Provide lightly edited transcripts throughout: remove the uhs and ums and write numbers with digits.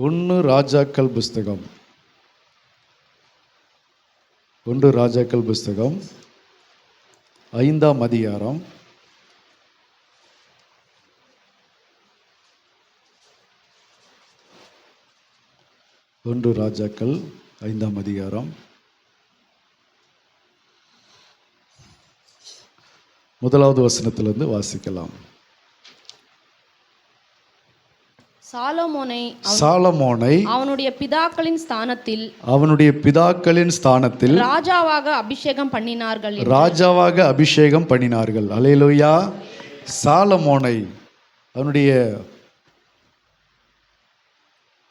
ஒன்று ராஜாக்கள் புஸ்தகம் 5ஆம் அதிகாரம் 5ஆம் அதிகாரம் 1வது வசனத்திலிருந்து வாசிக்கலாம். சாலமோனை அவனுடைய பிதாக்களின் ஸ்தானத்தில் ராஜாவாக அபிஷேகம் பண்ணினார்கள். அல்லேலூயா. சாலமோனை அவனுடைய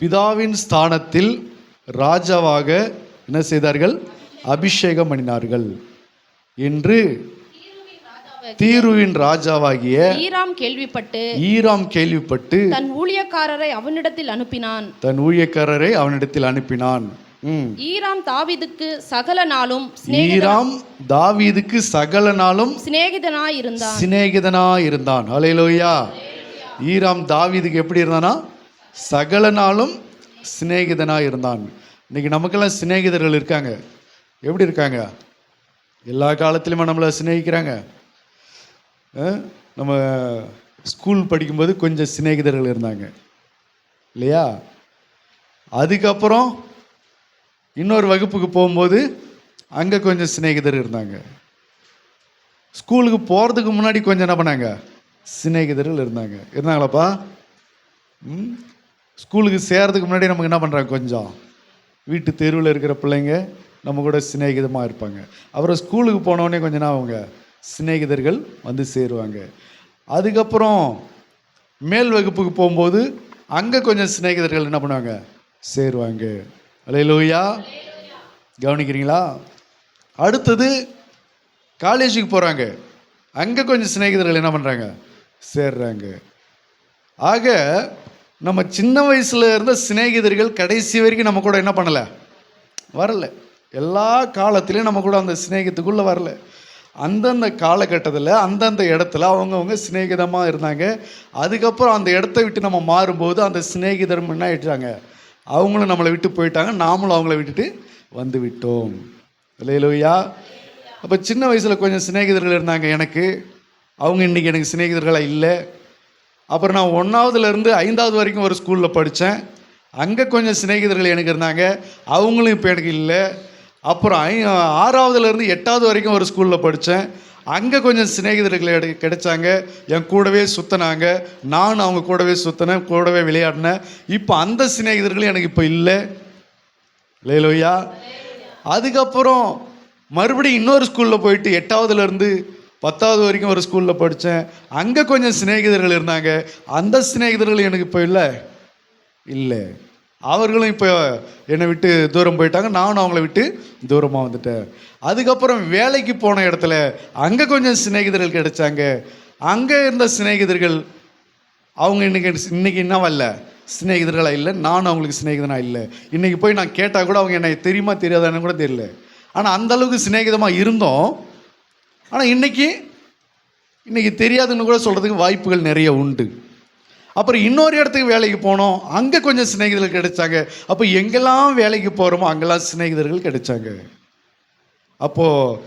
பிதாவின் ஸ்தானத்தில் ராஜாவாக என்ன செய்தார்கள்? அபிஷேகம் பண்ணினார்கள் என்று தீருவின் ராஜாவாகிய ஈராம் கேள்விப்பட்டு தன் ஊழியக்காரரை அவனிடத்தில் அனுப்பினான். ஈராம் தாவீதுக்கு சகல நாளும் சிநேகிதனாய் இருந்தான். அல்லேலூயா. ஈராம் தாவீதுக்கு எப்படி இருந்தானா? சகல நாளும் சிநேகிதனாய் இருந்தான். இன்னைக்கு நமக்கெல்லாம் சிநேகிதர்கள் இருக்காங்க. எப்படி இருக்காங்க? எல்லா காலத்திலுமே நம்மளை சிநேகிக்கிறாங்க. நம்ம ஸ்கூல் படிக்கும்போது கொஞ்சம் சிநேகிதர்கள் இருந்தாங்க இல்லையா? அதுக்கப்புறம் இன்னொரு வகுப்புக்கு போகும்போது அங்கே கொஞ்சம் சிநேகிதர் இருந்தாங்க. ஸ்கூலுக்கு போகிறதுக்கு முன்னாடி கொஞ்சம் என்ன பண்ணாங்க? சிநேகிதர்கள் இருந்தாங்களாப்பா? ஸ்கூலுக்கு சேர்றதுக்கு முன்னாடி நமக்கு என்ன பண்ணுறாங்க? கொஞ்சம் வீட்டு தெருவில் இருக்கிற பிள்ளைங்க நம்ம கூட சிநேகிதமாக இருப்பாங்க. அப்புறம் ஸ்கூலுக்கு போனோடனே கொஞ்சம் நான் அவங்க சிநேகிதர்கள் வந்து சேருவாங்க. அதுக்கப்புறம் மேல் வகுப்புக்கு போகும்போது அங்கே கொஞ்சம் சிநேகிதர்கள் என்ன பண்ணுவாங்க? சேருவாங்க. அல்லேலூயா. கவனிக்கிறீங்களா? அடுத்தது காலேஜுக்கு போகிறாங்க. அங்கே கொஞ்சம் சிநேகிதர்கள் என்ன பண்ணுறாங்க? சேர்றாங்க. ஆக நம்ம சின்ன வயசில் இருந்த சிநேகிதர்கள் கடைசி வரைக்கும் நம்ம கூட என்ன பண்ணலை? வரல. எல்லா காலத்திலையும் நம்ம கூட அந்த சிநேகத்துக்குள்ளே வரல. அந்தந்த காலகட்டத்தில் அந்தந்த இடத்துல அவங்கவுங்க சிநேகிதமாக இருந்தாங்க. அதுக்கப்புறம் அந்த இடத்த விட்டு நம்ம மாறும்போது அந்த சிநேகிதர் என்ன ஆயிட்டாங்க? அவங்களும் நம்மளை விட்டு போயிட்டாங்க, நாமளும் அவங்கள விட்டுட்டு வந்து விட்டோம். அல்லேலூயா. அப்போ சின்ன வயசில் கொஞ்சம் சிநேகிதர்கள் இருந்தாங்க எனக்கு. அவங்க இன்றைக்கி எனக்கு சிநேகிதர்களாக இல்லை. அப்புறம் நான் 1ஆவதுலேருந்து 5ஆவது வரைக்கும் ஒரு ஸ்கூலில் படித்தேன். அங்கே கொஞ்சம் சிநேகிதர்கள் எனக்கு இருந்தாங்க. அவங்களும் இப்போ எனக்கு இல்லை. அப்புறம் 6ஆவதுலேருந்து 8ஆவது வரைக்கும் ஒரு ஸ்கூலில் படித்தேன். அங்கே கொஞ்சம் சிநேகிதர்கள் கிடைச்சாங்க. என் கூடவே சுற்றினாங்க. நானும் அவங்க கூடவே சுற்றினேன், கூடவே விளையாடினேன். இப்போ அந்த சிநேகிதர்களும் எனக்கு இப்போ இல்லை. அல்லேலூயா. அதுக்கப்புறம் மறுபடியும் இன்னொரு ஸ்கூலில் போயிட்டு 8ஆவதுலேருந்து 10ஆவது வரைக்கும் ஒரு ஸ்கூலில் படித்தேன். அங்கே கொஞ்சம் சிநேகிதர்கள் இருந்தாங்க. அந்த சிநேகிதர்கள் எனக்கு இப்போ இல்லை. அவர்களும் இப்போ என்னை விட்டு தூரம் போயிட்டாங்க, நானும் அவங்கள விட்டு தூரமாக வந்துட்டேன். அதுக்கப்புறம் வேலைக்கு போன இடத்துல அங்கே கொஞ்சம் சிநேகிதர்கள் கிடைச்சாங்க. அங்கே இருந்த சிநேகிதர்கள் அவங்க இன்னைக்கு என்ன வரல? சிநேகிதர்களாக இல்லை. நானும் அவங்களுக்கு சிநேகிதனாக இல்லை. இன்றைக்கி போய் நான் கேட்டால் கூட அவங்க என்னை தெரியுமா தெரியாதான்னு கூட தெரியல. ஆனால் அந்தளவுக்கு சிநேகிதமாக இருந்தோம். ஆனால் இன்றைக்கி தெரியாதுன்னு கூட சொல்கிறதுக்கு வாய்ப்புகள் நிறைய உண்டு. அப்புறம் இன்னொரு இடத்துக்கு வேலைக்கு போனோம். அங்கே கொஞ்சம் சிநேகிதர்கள் கிடைச்சாங்க. அப்போ எங்கெல்லாம் வேலைக்கு போகிறோமோ அங்கெல்லாம் சிநேகிதர்கள் கிடைச்சாங்க. அப்போது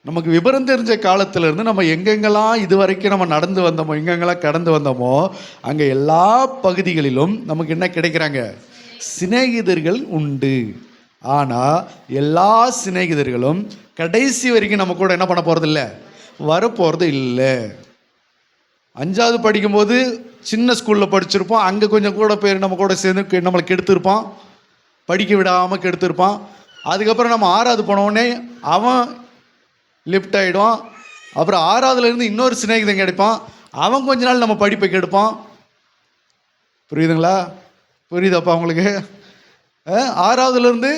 நமக்கு விவரம் தெரிஞ்ச காலத்திலேருந்து நம்ம எங்கெங்கெல்லாம் இது வரைக்கும் நம்ம நடந்து வந்தோமோ, எங்கெங்கெல்லாம் கடந்து வந்தோமோ, அங்கே எல்லா பகுதிகளிலும் நமக்கு என்ன கிடைக்கிறாங்க? சிநேகிதர்கள் உண்டு. ஆனால் எல்லா சிநேகிதர்களும் கடைசி வரைக்கும் நம்ம கூட என்ன பண்ண போகிறதில்ல? வரப்போகிறது இல்லை. 5ஆவது படிக்கும்போது சின்ன ஸ்கூலில் படிச்சிருப்போம். அங்கே கொஞ்சம் கூட பேர் நம்ம கூட சேர்ந்து நம்மளை கெடுத்துருப்பான், படிக்க விடாமல் கெடுத்துருப்பான். அதுக்கப்புறம் நம்ம 6ஆவது போனோடனே அவன் லிஃப்ட் ஆகிடுவான். அப்புறம் 6ஆவதுலேருந்து இன்னொரு சிநேகிதன் கிடைப்பான். அவன் கொஞ்ச நாள் நம்ம படிப்பை கெடுப்பான். புரியுதுங்களா? புரியுதாப்பா உங்களுக்கு? 6ஆவதுலேருந்து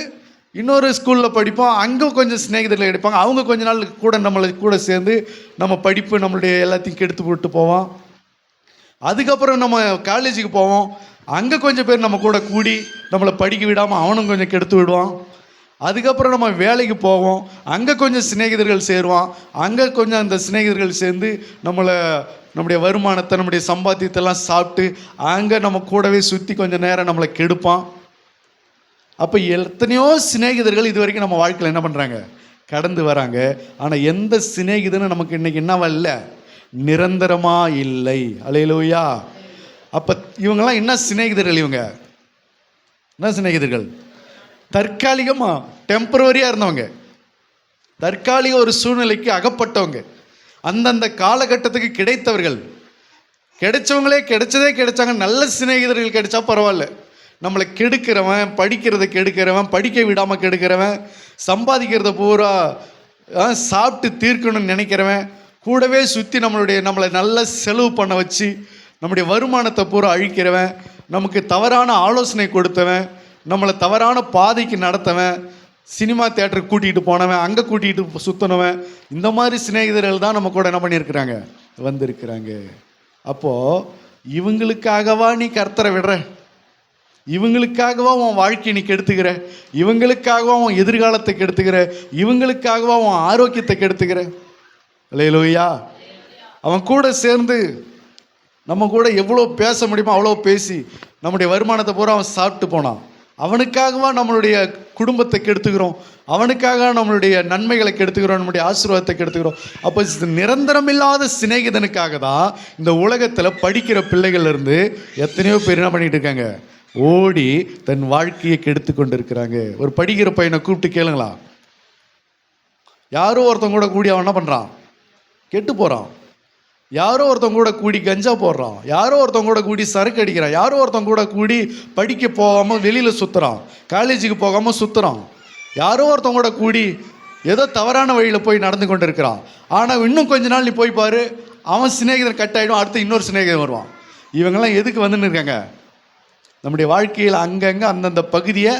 இன்னொரு ஸ்கூலில் படிப்போம். அங்கே கொஞ்சம் சிநேகிதர்கள் கிடைப்பாங்க. அவங்க கொஞ்ச நாள் கூட நம்மளை கூட சேர்ந்து நம்ம படிப்பு நம்மளுடைய எல்லாத்தையும் கெடுத்து போட்டு போவோம். அதுக்கப்புறம் நம்ம காலேஜுக்கு போவோம். அங்கே கொஞ்சம் பேர் நம்ம கூட கூடி நம்மளை படிக்க விடாமல் அவனும் கொஞ்சம் கெடுத்து விடுவான். அதுக்கப்புறம் நம்ம வேலைக்கு போவோம், அங்கே கொஞ்சம் சிநேகிதர்கள் சேருவான், அங்கே கொஞ்சம் அந்த சிநேகிதர்கள் சேர்ந்து நம்முடைய வருமானத்தை, நம்முடைய சம்பாத்தியத்தெல்லாம் சாப்பிட்டு அங்கே நம்ம கூடவே சுற்றி கொஞ்சம் நேரம் நம்மளை கெடுப்பான். அப்போ எத்தனையோ சிநேகிதர்கள் இது வரைக்கும் நம்ம வாழ்க்கையில் என்ன பண்ணுறாங்க, கடந்து வராங்க. ஆனால் எந்த சிநேகிதனும் நமக்கு இன்னைக்கு என்னவா இல்லை, நிரந்தரமாக இல்லை. அல்லேலூயா. அப்போ இவங்கெல்லாம் என்ன சிநேகிதர்கள்? இவங்க என்ன சிநேகிதர்கள்? தற்காலிகமாக டெம்பரவரியாக இருந்தவங்க, தற்காலிக ஒரு சூழ்நிலைக்கு அகப்பட்டவங்க, அந்தந்த காலகட்டத்துக்கு கிடைத்தவர்கள். கிடைச்சவங்களே கிடைச்சாங்க. நல்ல சிநேகிதர்கள் கிடைச்சா பரவாயில்ல. நம்மளை கெடுக்கிறவன், படிக்கிறத கெடுக்கிறவன், படிக்க விடாமல் கெடுக்கிறவன், சம்பாதிக்கிறத பூரா சாப்பிட்டு தீர்க்கணும்னு நினைக்கிறவன், கூடவே சுற்றி நம்மளை நல்லா செலவு பண்ண வச்சு நம்முடைய வருமானத்தை பூரா அழிக்கிறவன், நமக்கு தவறான ஆலோசனை கொடுத்தவன், நம்மளை தவறான பாதைக்கு நடத்தவன், சினிமா தியேட்டருக்கு கூட்டிகிட்டு போனவன், அங்கே கூட்டிகிட்டு சுற்றினவன், இந்த மாதிரி சிநேகிதர்கள் தான் நம்ம கூட என்ன பண்ணியிருக்கிறாங்க, வந்திருக்கிறாங்க. அப்போது இவங்களுக்காகவா நீ கர்த்தரை விடுற? இவங்களுக்காகவா உன் வாழ்க்கையை நீ கெடுத்துக்கிற? இவங்களுக்காகவா உன் எதிர்காலத்தை கெடுத்துக்கிற? இவங்களுக்காகவா உன் ஆரோக்கியத்தை கெடுத்துக்கிற? அல்லேலூயா. அவன் கூட சேர்ந்து நம்ம கூட எவ்வளோ பேச முடியுமோ அவ்வளோ பேசி நம்முடைய வருமானத்தை பூரா அவன் சாப்பிட்டு போனான். அவனுக்காகவா நம்மளுடைய குடும்பத்தை கெடுத்துக்கிறோம்? அவனுக்காக நம்மளுடைய நன்மைகளை கெடுத்துக்கிறோம், நம்முடைய ஆசீர்வாதத்தை கெடுத்துக்கிறோம். அப்போ நிரந்தரம் இல்லாத சிநேகிதனுக்காக தான் இந்த உலகத்தில் படிக்கிற பிள்ளைகள் இருந்து எத்தனையோ பேர் என்ன பண்ணிட்டு இருக்காங்க, ஓடி தன் வாழ்க்கையை கெடுத்து கொண்டு இருக்கிறாங்க. ஒரு படிக்கிற பையனை கூப்பிட்டு கேளுங்களா, யாரோ ஒருத்தன் கூட கூடி அவன் என்ன பண்ணுறான், கெட்டு போகிறான். யாரோ ஒருத்தவங்க கூட கூடி கஞ்சா போடுறான், யாரோ ஒருத்தவங்க கூட கூடி சரக்கு அடிக்கிறான், யாரோ ஒருத்தவங்க கூட கூடி படிக்க போகாமல் வெளியில் சுற்றுறான், காலேஜுக்கு போகாமல் சுற்றுறான், யாரோ ஒருத்தவங்க கூட கூடி ஏதோ தவறான வழியில் போய் நடந்து கொண்டு இருக்கிறான். ஆனால் இன்னும் கொஞ்ச நாள் நீ போய் பாரு, அவன் சிநேகிதன் கட் ஆகிடும், அடுத்து இன்னொரு சிநேகிதன் வருவான். இவங்கெல்லாம் எதுக்கு வந்துன்னு இருக்காங்க, நம்முடைய வாழ்க்கையில் அங்கங்கே அந்தந்த பகுதியை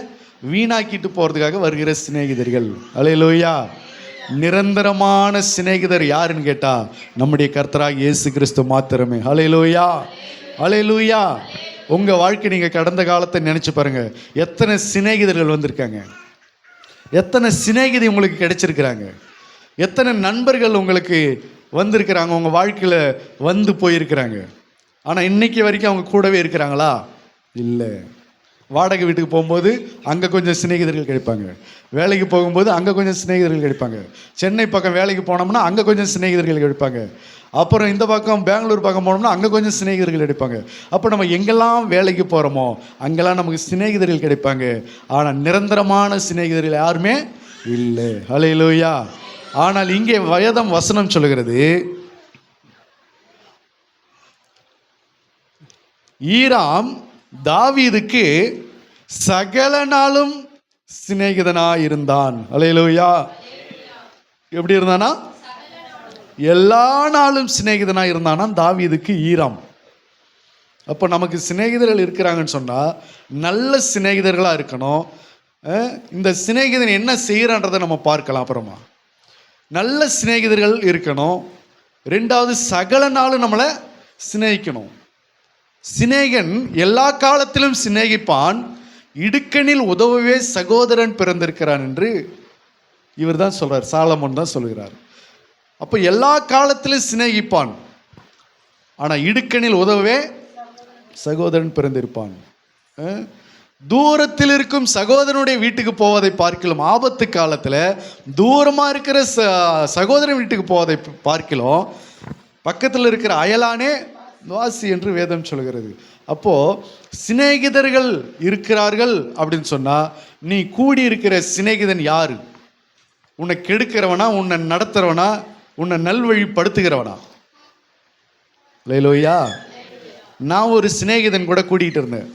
வீணாக்கிட்டு போகிறதுக்காக வருகிற சிநேகிதர்கள். அல்லேலூயா. நிரந்தரமான சிநேகிதர் யாருன்னு கேட்டா நம்முடைய கர்த்தராகிய இயேசு கிறிஸ்து மாத்திரமே. அல்லேலூயா, அல்லேலூயா. உங்க வாழ்க்கை நீங்க கடந்த காலத்தை நினைச்சு பாருங்க, எத்தனை சிநேகிதர்கள் வந்திருக்காங்க, எத்தனை சிநேகிதி உங்களுக்கு கிடைச்சிருக்கிறாங்க, எத்தனை நண்பர்கள் உங்களுக்கு வந்திருக்கிறாங்க, உங்க வாழ்க்கையில வந்து போயிருக்கிறாங்க. ஆனா இன்னைக்கு வரைக்கும் அவங்க கூடவே இருக்கிறாங்களா? இல்லை. வாடகை வீட்டுக்கு போகும்போது அங்கே கொஞ்சம் சிநேகிதர்கள் கிடைப்பாங்க, வேலைக்கு போகும்போது அங்கே கொஞ்சம் சிநேகிதர்கள் கிடைப்பாங்க, சென்னை பக்கம் வேலைக்கு போனோம்னா அங்கே கொஞ்சம் சிநேகிதர்கள் கிடைப்பாங்க, அப்புறம் இந்த பக்கம் பெங்களூர் பக்கம் போனோம்னா அங்கே கொஞ்சம் சிநேகிதர்கள் கிடைப்பாங்க. அப்போ நம்ம எங்கெல்லாம் வேலைக்கு போகிறோமோ அங்கெல்லாம் நமக்கு சிநேகிதர்கள் கிடைப்பாங்க. ஆனால் நிரந்தரமான சிநேகிதர்கள் யாருமே இல்லை. அல்லேலூயா. ஆனால் இங்கே வேதம் வசனம் சொல்லுகிறது, ஈராம் தாவீதுக்கு சகல நாளும் சிநேகிதனாய் இருந்தான். அல்லேலூயா. எப்படி இருந்தானா? எல்லா நாளும் சிநேகிதனாய் இருந்தானா தாவீதுக்கு ஈராம். அப்போ நமக்கு சிநேகிதர்கள் இருக்கிறாங்கன்னு சொன்னால் நல்ல சிநேகிதர்களாக இருக்கணும். இந்த சிநேகிதன் என்ன செய்கிறான்றதை நம்ம பார்க்கலாம் அப்புறமா. நல்ல சிநேகிதர்கள் இருக்கணும். ரெண்டாவது, சகல நாளும் நம்மளை சிநேகிக்கணும். சிநேகன் எல்லா காலத்திலும் சிநேகிப்பான், இடுக்கணில் உதவவே சகோதரன் பிறந்திருக்கிறான் என்று இவர் தான் சொல்றார், சாலமோன் தான் சொல்கிறார். அப்போ எல்லா காலத்திலும் சிநேகிப்பான், ஆனால் இடுக்கணில் உதவவே சகோதரன் பிறந்திருப்பான். தூரத்தில் இருக்கும் சகோதரனுடைய வீட்டுக்கு போவதை பார்க்கலாம், ஆபத்து காலத்தில் தூரமாக இருக்கிற சகோதரன் வீட்டுக்கு போவதை பார்க்கலாம், பக்கத்தில் இருக்கிற அயலானே வாசி என்று வேதம் சொல்கிறது. அப்போ சிநேகிதர்கள் இருக்கிறார்கள் அப்படின்னு சொன்னா, நீ கூடி இருக்கிற சிநேகிதன் யாரு? உன்னை கெடுக்கிறவனா, உன்னை நடத்துறவனா, உன்னை நல்வழிப்படுத்துகிறவனா? அல்லேலூயா. நான் ஒரு சிநேகிதன் கூட கூட்டிகிட்டு இருந்தேன்.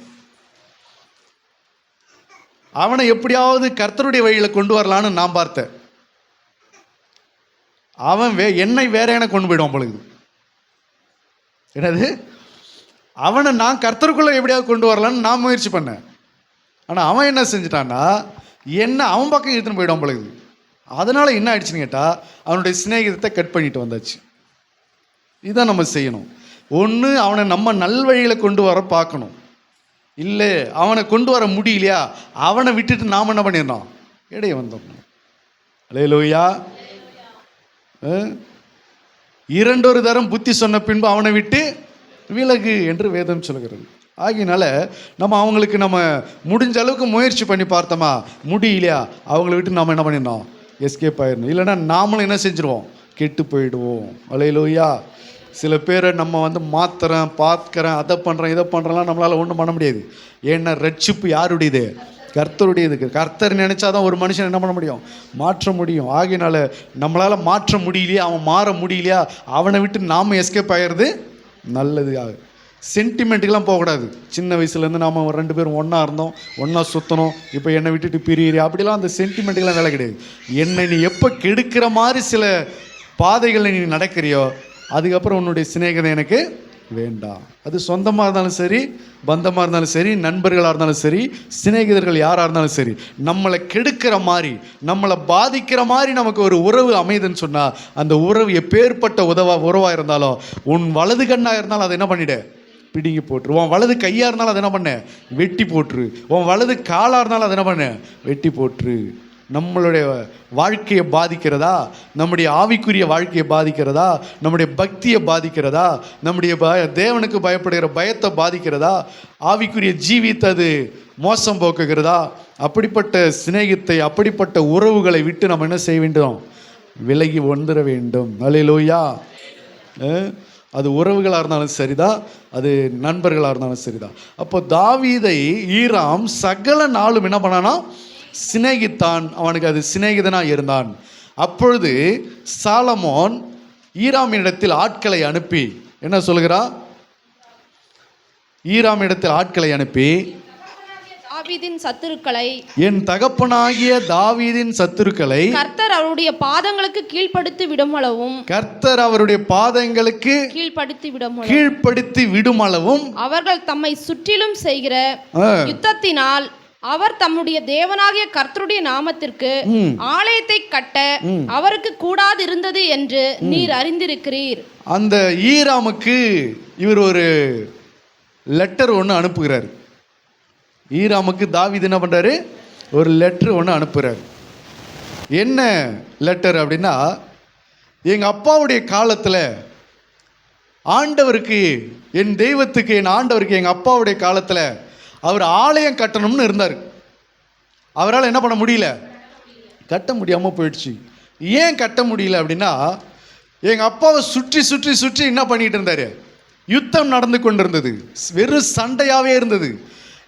அவனை எப்படியாவது கர்த்தருடைய வழியில கொண்டு வரலான்னு நான் பார்த்தேன். அவன் என்னை வேற என கொண்டு போயிடுவான் பொழுது. என்னது? அவனை நான் கர்த்தருக்குள்ளே எப்படியாவது கொண்டு வரலான்னு நான் முயற்சி பண்ணேன். ஆனால் அவன் என்ன செஞ்சிட்டான்னா, என்ன அவன் பக்கம் எடுத்துன்னு போயிடும் பொழுது. அதனால் என்ன ஆயிடுச்சுன்னு கேட்டால், அவனுடைய சிநேகிதத்தை கட் பண்ணிட்டு வந்தாச்சு. இதுதான் நம்ம செய்யணும். ஒன்று, அவனை நம்ம நல்வழியில் கொண்டு வர பார்க்கணும். இல்லை அவனை கொண்டு வர முடியலையா, அவனை விட்டுட்டு நாம் என்ன பண்ணிடணும், இடையே வந்துடணும். அல்லேலூயா. இரண்டொரு தரம் புத்தி சொன்ன பின்பு அவனை விட்டு விலகு என்று வேதம் சொல்கிறது. ஆகினால அவங்களுக்கு முடிஞ்ச அளவுக்கு முயற்சி பண்ணி பார்த்தோமா, முடியலையா, அவங்கள விட்டு நம்ம என்ன பண்ணிடணும், எஸ்கேப் ஆயிடணும். இல்லைன்னா நாமளும் என்ன செஞ்சுருவோம், கெட்டு போயிடுவோம். அல்லேலூயா. சில பேரை மாத்துறேன், பார்க்குறேன், அதை பண்ணுறேன், இதை பண்ணுறேன்லாம் நம்மளால் ஒன்றும் பண்ண முடியாது. ஏன்னா ரட்சிப்பு யாருடையது, கர்த்தருடையது. கர்த்தர் நினைச்சாதான் ஒரு மனுஷன் என்ன பண்ண முடியும், மாற்ற முடியும். ஆகினால நம்மளால் மாற்ற முடியலையா, அவன் மாற முடியலையா, அவனை விட்டு நாம் எஸ்கேப் ஆகிறது நல்லது. சென்டிமெண்ட்டுக்கெலாம் போகக்கூடாது. சின்ன வயசுலேருந்து நாம் 2 பேரும் ஒன்றா இருந்தோம், ஒன்றா சுற்றணும், இப்போ என்னை விட்டுட்டு பிரியிற, அப்படிலாம் அந்த சென்டிமெண்ட்டுக்கெலாம் வேலை கிடையாது. என்னை நீ எப்போ கெடுக்கிற மாதிரி சில பாதைகளை நீ நடக்கிறியோ, அதுக்கப்புறம் உன்னுடைய சிநேகிதம் எனக்கு வேண்டாம். அது சொந்தமாக இருந்தாலும் சரி, பந்தமாக இருந்தாலும் சரி, நண்பர்களாக இருந்தாலும் சரி, சிநேகிதர்கள் யாராக இருந்தாலும் சரி, நம்மளை கெடுக்கிற மாதிரி, நம்மளை பாதிக்கிற மாதிரி நமக்கு ஒரு உறவு அமைதுன்னு சொன்னால், அந்த உறவு எப்பேற்பட்ட உறவாக இருந்தாலும், உன் வலது கண்ணாக இருந்தாலும் அதை என்ன பண்ணிவிடு, பிடுங்கி போட்டுரு. உன் வலது கையாக இருந்தாலும் அதை என்ன பண்ண, வெட்டி போட்டுரு. உன் வலது காலாக இருந்தாலும் அதை என்ன பண்ண, வெட்டி போட்டுரு. நம்மளுடைய வாழ்க்கையை பாதிக்கிறதா, நம்முடைய ஆவிக்குரிய வாழ்க்கையை பாதிக்கிறதா, நம்முடைய பக்தியை பாதிக்கிறதா, நம்முடைய தேவனுக்கு பயப்படுகிற பயத்தை பாதிக்கிறதா, ஆவிக்குரிய ஜீவித்தை அது மோசம் போக்குகிறதா, அப்படிப்பட்ட சிநேகித்தை, அப்படிப்பட்ட உறவுகளை விட்டு நம்ம என்ன செய்ய வேண்டும், விலகி வந்துட வேண்டும். அல்லேலூயா. அது உறவுகளாக இருந்தாலும் சரிதான், அது நண்பர்களாக இருந்தாலும் சரிதான். அப்போ தாவீதை ஈராம் சகல நாளும் என்ன பண்ணானா, சிநேகித்தான். அவனுக்கு அது சிநேகிதனாக இருந்தான். அப்பொழுது சாலமோன் ஈராமினிடத்தில் ஆட்களை அனுப்பி என்ன சொல்கிறான், ஈராமினிடத்தில் ஆட்களை அனுப்பி, தாவீதின் சத்துருக்களை, என் தகப்பனாகிய தாவீதின் சத்துருக்களை கர்த்தர் அவருடைய பாதங்களுக்கு கீழ்ப்படுத்தி விடுமளவும், கர்த்தர் அவருடைய பாதங்களுக்கு கீழ்ப்படுத்தி விடுமளவும், அவர்கள் தம்மை சுற்றிலும் செய்கிற யுத்தத்தினால் அவர் தம்முடைய தேவனாகிய கர்த்தருடைய நாமத்திற்கு ஆலயத்தை கட்ட அவருக்கு கூடாது இருந்தது என்று நீர் அறிந்திருக்கிறீர். அந்த ஈராமுக்கு இவர் ஒரு லெட்டர் ஒன்று அனுப்புகிறார். ஈராமுக்கு தாவீது என்ன பண்றாரு, ஒரு லெட்டர் ஒன்று அனுப்புகிறார். என்ன லெட்டர் அப்படின்னா, எங்கள் அப்பாவுடைய காலத்தில் ஆண்டவருக்கு, என் தெய்வத்துக்கு, என் ஆண்டவருக்கு எங்கள் அப்பாவுடைய காலத்தில் அவர் ஆலயம் கட்டணும்னு இருந்தார். அவரால் என்ன பண்ண முடியல, கட்ட முடியாமல் போயிடுச்சு. ஏன் கட்ட முடியல அப்படின்னா, எங்கள் அப்பாவை சுற்றி சுற்றி சுற்றி என்ன பண்ணிட்டு இருந்தார், யுத்தம் நடந்து கொண்டு இருந்தது, வெறும் சண்டையாகவே இருந்தது.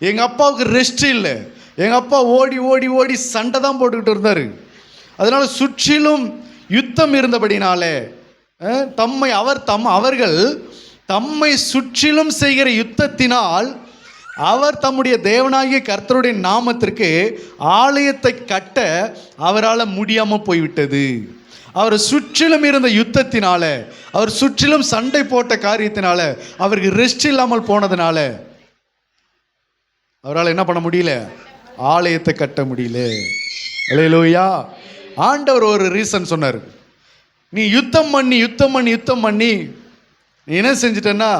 எங்கள் அப்பாவுக்கு ரெஸ்ட் இல்லை. எங்கள் அப்பா ஓடி ஓடி ஓடி சண்டை தான் போட்டுக்கிட்டு இருந்தார். அதனால் சுற்றிலும் யுத்தம் இருந்தபடினாலே அவர்கள் தம்மை சுற்றிலும் செய்கிற யுத்தத்தினால் அவர் தம்முடைய தேவனாகிய கர்த்தருடைய நாமத்திற்கு ஆலயத்தை கட்ட அவரால் முடியாமல் போய்விட்டது. அவர் சுற்றிலும் இருந்த யுத்தத்தினால, அவர் சுற்றிலும் சண்டை போட்ட காரியத்தினால, அவருக்கு ரெஸ்ட் இல்லாமல் போனதுனால அவரால் என்ன பண்ண முடியல, ஆலயத்தை கட்ட முடியல. அல்லேலூயா. ஆண்டவர் ஒரு ரீசன் சொன்னார். நீ யுத்தம் பண்ணி யுத்தம் பண்ணி யுத்தம் பண்ணி நீ என்ன செஞ்சிட்டன்னா,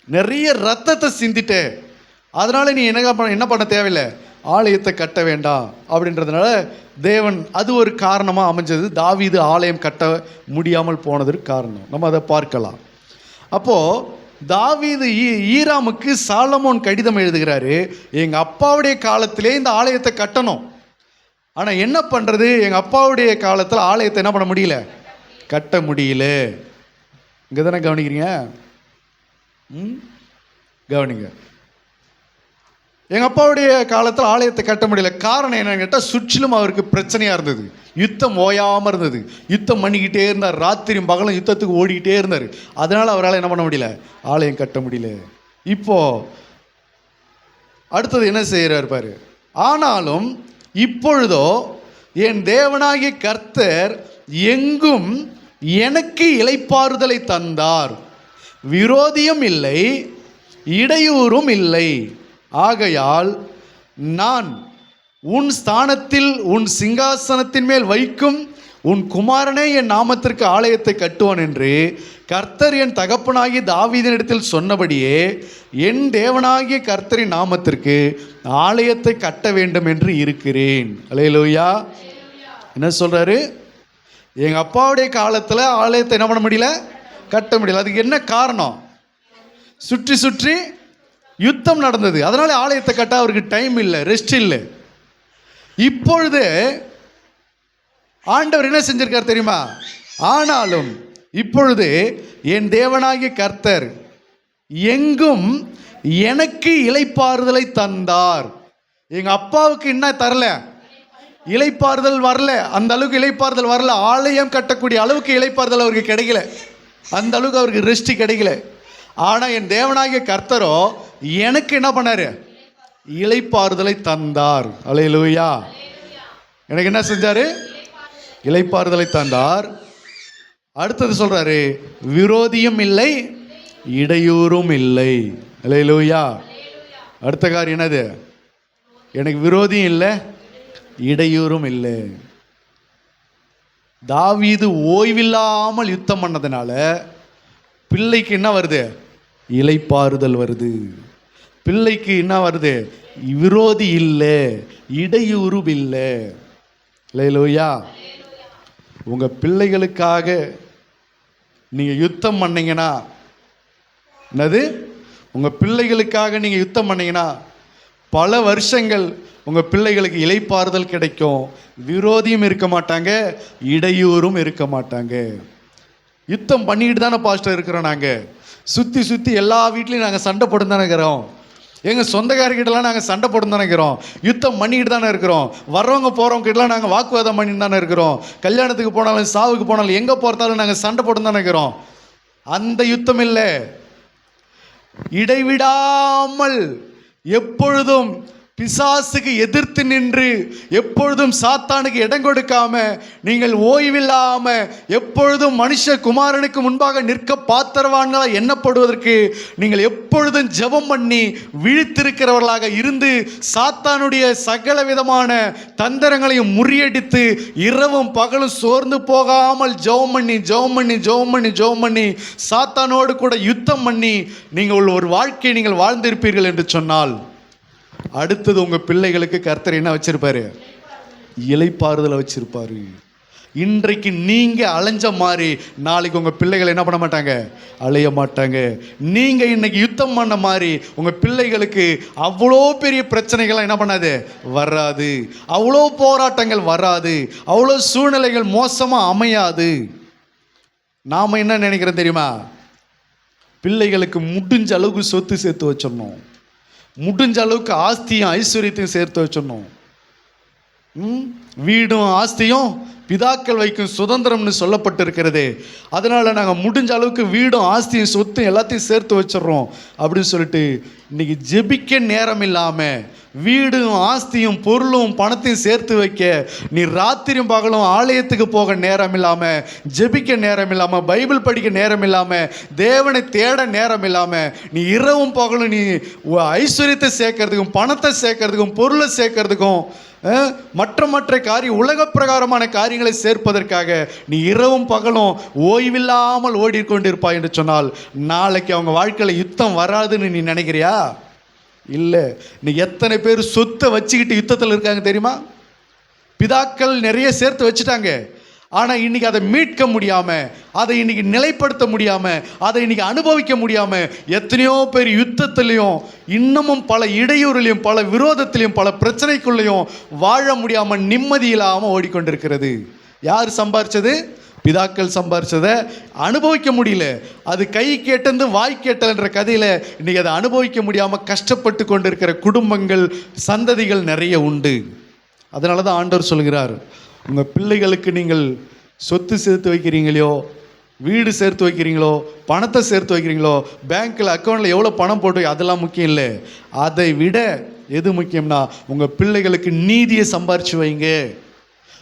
நிறைய ரத்தத்தை சிந்திட்ட, அதனால நீ என்ன பண்ண தேவையில்லை, ஆலயத்தை கட்ட வேண்டாம் அப்படின்றதுனால தேவன் அது ஒரு காரணமாக அமைஞ்சது. தாவீது ஆலயம் கட்ட முடியாமல் போனதற்கு காரணம் நம்ம அதை பார்க்கலாம். அப்போது தாவீது ஈராமுக்கு சாலமோன் கடிதம் எழுதுகிறாரு, எங்கள் அப்பாவுடைய காலத்திலே இந்த ஆலயத்தை கட்டணும், ஆனால் என்ன பண்ணுறது, எங்கள் அப்பாவுடைய காலத்தில் ஆலயத்தை என்ன பண்ண முடியல, கட்ட முடியல. இங்கே தானே கவனிக்கிறீங்க, கவனிங்க. எங்கள் அப்பாவுடைய காலத்தில் ஆலயத்தை கட்ட முடியல. காரணம் என்னன்னு கேட்டால், சுற்றிலும் அவருக்கு பிரச்சனையாக இருந்தது, யுத்தம் ஓயாமல் இருந்தது, யுத்தம் பண்ணிக்கிட்டே இருந்தார், ராத்திரியும் பகலும் யுத்தத்துக்கு ஓடிக்கிட்டே இருந்தார். அதனால் அவரால் என்ன பண்ண முடியல, ஆலயம் கட்ட முடியல. இப்போது அடுத்தது என்ன செய்கிறார் பாரு, ஆனாலும் இப்பொழுதோ என் தேவனாகிய கர்த்தர் எங்கும் எனக்கு இளைப்பாறுதலை தந்தார், விரோதியும் இல்லை, இடையூறும் இல்லை. ஆகையால் நான் உன் ஸ்தானத்தில் உன் சிங்காசனத்தின் மேல் வைக்கும் உன் குமாரனே என் நாமத்திற்கு ஆலயத்தை கட்டுவான் என்று கர்த்தர் என் தகப்பனாகிய தாவீதினிடத்தில் சொன்னபடியே என் தேவனாகிய கர்த்தரின் நாமத்திற்கு ஆலயத்தை கட்ட வேண்டும் என்று இருக்கிறேன். அல்லேலூயா. என்ன சொல்றாரு? எங்க அப்பாவுடைய காலத்தில் ஆலயத்தை என்ன பண்ண முடியல, கட்ட முடியல. அதுக்கு என்ன காரணம்? சுற்றி சுற்றி யுத்தம் நடந்தது. அதனால ஆலயத்தை கட்ட அவருக்கு டைம் இல்லை, ரெஸ்ட் இல்லை. இப்பொழுது ஆண்டவர் என்ன செஞ்சிருக்கார் தெரியுமா? ஆனாலும் இப்பொழுது என் தேவனாகிய கர்த்தர் எங்கும் எனக்கு இளைப்பாறுதலை தந்தார். எங்க அப்பாவுக்கு என்ன தரல? இளைப்பாறுதல் வரல. அந்த அளவுக்கு இளைப்பாறுதல் வரல. ஆலயம் கட்டக்கூடிய அளவுக்கு இளைப்பாறுதல் அவருக்கு கிடைக்கல. அந்த அளவுக்கு அவருக்கு ரெஸ்ட் கிடைக்கல. ஆனா என் தேவனாகிய கர்த்தரோ எனக்கு என்ன பண்ணாரு? இளைப்பாறுதலை தந்தார். அல்லேலூயா. எனக்கு என்ன செஞ்சாரு? இளைப்பாறுதலை தந்தார். அடுத்தது சொல்றாரு, விரோதியும் இல்லை இடையூறும் இல்லை. அல்லேலூயா. அடுத்த காரியம் என்னது? எனக்கு விரோதியும் இல்லை இடையூறும் இல்லை. தாவீது ஓய்வில்லாமல் யுத்தம் பண்ணதுனால பிள்ளைக்கு என்ன வருது? இளைப்பாறுதல் வருது. பிள்ளைக்கு என்ன வருது? விரோதி இல்லை, இடையூறு இல்லை. அல்லேலூயா. உங்க பிள்ளைகளுக்காக நீங்க யுத்தம் பண்ணீங்கன்னா என்னது? உங்க பிள்ளைகளுக்காக நீங்க யுத்தம் பண்ணீங்கன்னா பல வருஷங்கள் உங்க பிள்ளைகளுக்கு இளைப்பாறுதல் கிடைக்கும். விரோதியும் இருக்க மாட்டாங்க, இடையூறும் இருக்க மாட்டாங்க. யுத்தம் பண்ணிக்கிட்டு தானே பாஸ்டர் இருக்கிறோம். நாங்கள் சுற்றி சுற்றி எல்லா வீட்லையும் நாங்கள் சண்டை போட்டு தானே இருக்கிறோம். எங்கள் சொந்தக்காரர்கிட்டலாம் நாங்கள் சண்டை போட்டு தானே இருக்கிறோம். யுத்தம் பண்ணிக்கிட்டு தானே இருக்கிறோம். வர்றவங்க போகிறவங்க கிட்டலாம் நாங்கள் வாக்குவாதம் பண்ணிட்டு தானே இருக்கிறோம். கல்யாணத்துக்கு போனாலும் சாவுக்கு போனாலும் எங்கே போகிறதாலும் நாங்கள் சண்டை போட்டு தானே இருக்கிறோம். அந்த யுத்தம் இல்லை. இடைவிடாமல் எப்பொழுதும் பிசாசுக்கு எதிர்த்து நின்று எப்பொழுதும் சாத்தானுக்கு இடம் கொடுக்காம நீங்கள் ஓய்வில்லாம எப்பொழுதும் மனுஷ குமாரனுக்கு முன்பாக நிற்க பாத்திரவான்களாக எண்ணப்படுவதற்கு நீங்கள் எப்பொழுதும் ஜெபம் பண்ணி விழித்திருக்கிறவர்களாக இருந்து சாத்தானுடைய சகல விதமான தந்திரங்களையும் முறியடித்து இரவும் பகலும் சோர்ந்து போகாமல் ஜெபம் பண்ணி ஜெபம் பண்ணி ஜெபம் பண்ணி ஜெபம் பண்ணி சாத்தானோடு கூட யுத்தம் பண்ணி நீங்கள் ஒரு வாழ்க்கையை நீங்கள் வாழ்ந்திருப்பீர்கள் என்று சொன்னால் அடுத்தது உங்க பிள்ளைகளுக்கு கர்த்தர் என்ன வச்சிருப்பாரு? இளைப்பாறுதலை வச்சிருப்பாரு. இன்றைக்கு நீங்க அலைஞ்ச மாதிரி நாளைக்கு உங்க பிள்ளைகள் என்ன பண்ண மாட்டாங்க? அலைய மாட்டாங்க. நீங்க இன்னைக்கு யுத்தம் பண்ண மாதிரி உங்க பிள்ளைகளுக்கு அவ்வளோ பெரிய பிரச்சனைகள் என்ன பண்ணாது? வராது. அவ்வளோ போராட்டங்கள் வராது. அவ்வளோ சூழ்நிலைகள் மோசமா அமையாது. நாம என்ன நினைக்கிறோம் தெரியுமா? பிள்ளைகளுக்கு முடிஞ்ச அளவுக்கு சொத்து சேர்த்து வச்சிடணும், முடிஞ்ச அளவுக்கு ஆஸ்தியும் ஐஸ்வர்யத்தையும் சேர்த்து வச்சிடணும். வீடும் ஆஸ்தியும் பிதாக்கள் வைக்கும் சுதந்திரம்னு சொல்லப்பட்டிருக்கிறது. அதனால நாங்கள் முடிஞ்ச அளவுக்கு வீடும் ஆஸ்தியும் சொத்தும் எல்லாத்தையும் சேர்த்து வச்சிடறோம் அப்படின்னு சொல்லிட்டு இன்னைக்கு ஜெபிக்க நேரம் இல்லாமல் வீடும் ஆஸ்தியும் பொருளும் பணத்தையும் சேர்த்து வைக்க நீ ராத்திரியும் பகலும் ஆலயத்துக்கு போக நேரம் இல்லாமல், ஜெபிக்க நேரம் இல்லாமல், பைபிள் படிக்க நேரம் இல்லாமல், தேவனை தேட நேரம் இல்லாமல் நீ இரவும் பகலும் நீ ஐஸ்வர்யத்தை சேர்க்கறதுக்கும் பணத்தை சேர்க்கறதுக்கும் பொருளை சேர்க்கறதுக்கும் மற்ற உலக பிரகாரமான காரியங்களை சேர்ப்பதற்காக நீ இரவும் பகலும் ஓய்வில்லாமல் ஓடிக்கொண்டிருப்பாய் என்று சொன்னால் நாளைக்கு அவங்க வாழ்க்கையில் யுத்தம் வராதுன்னு நீ நினைக்கிறியா? இல்லை. நீ எத்தனை பேர் சொத்தை வச்சுக்கிட்டு யுத்தத்தில் இருக்காங்க தெரியுமா? பிதாக்கள் நிறைய சேர்த்து வச்சுட்டாங்க. ஆனால் இன்னைக்கு அதை மீட்க முடியாமல், அதை இன்னைக்கு நிலைப்படுத்த முடியாமல், அதை இன்னைக்கு அனுபவிக்க முடியாமல் எத்தனையோ பேர் யுத்தத்திலையும் இன்னமும் பல இடையூறுலையும் பல விரோதத்திலையும் பல பிரச்சனைக்குள்ளேயும் வாழ முடியாமல் நிம்மதி இல்லாமல் ஓடிக்கொண்டிருக்கிறது. யார் சம்பாரிச்சது? பிதாக்கள் சம்பாரிச்சதை அனுபவிக்க முடியல. அது கை கேட்டது வாய் கேட்டல்ன்ற கதையில் இன்னைக்கு அதை அனுபவிக்க முடியாமல் கஷ்டப்பட்டு கொண்டிருக்கிற குடும்பங்கள் சந்ததிகள் நிறைய உண்டு. அதனால தான் ஆண்டவர் சொல்கிறார், உங்கள் பிள்ளைகளுக்கு நீங்கள் சொத்து சேர்த்து வைக்கிறீங்களோ, வீடு சேர்த்து வைக்கிறீங்களோ, பணத்தை சேர்த்து வைக்கிறீங்களோ, பேங்க்கில் அக்கௌண்ட்டில் எவ்வளோ பணம் போட்டு அதெல்லாம் முக்கியம் இல்லை. அதை விட எது முக்கியம்னா உங்கள் பிள்ளைகளுக்கு நீதியை சம்பாரிச்சு வைங்க,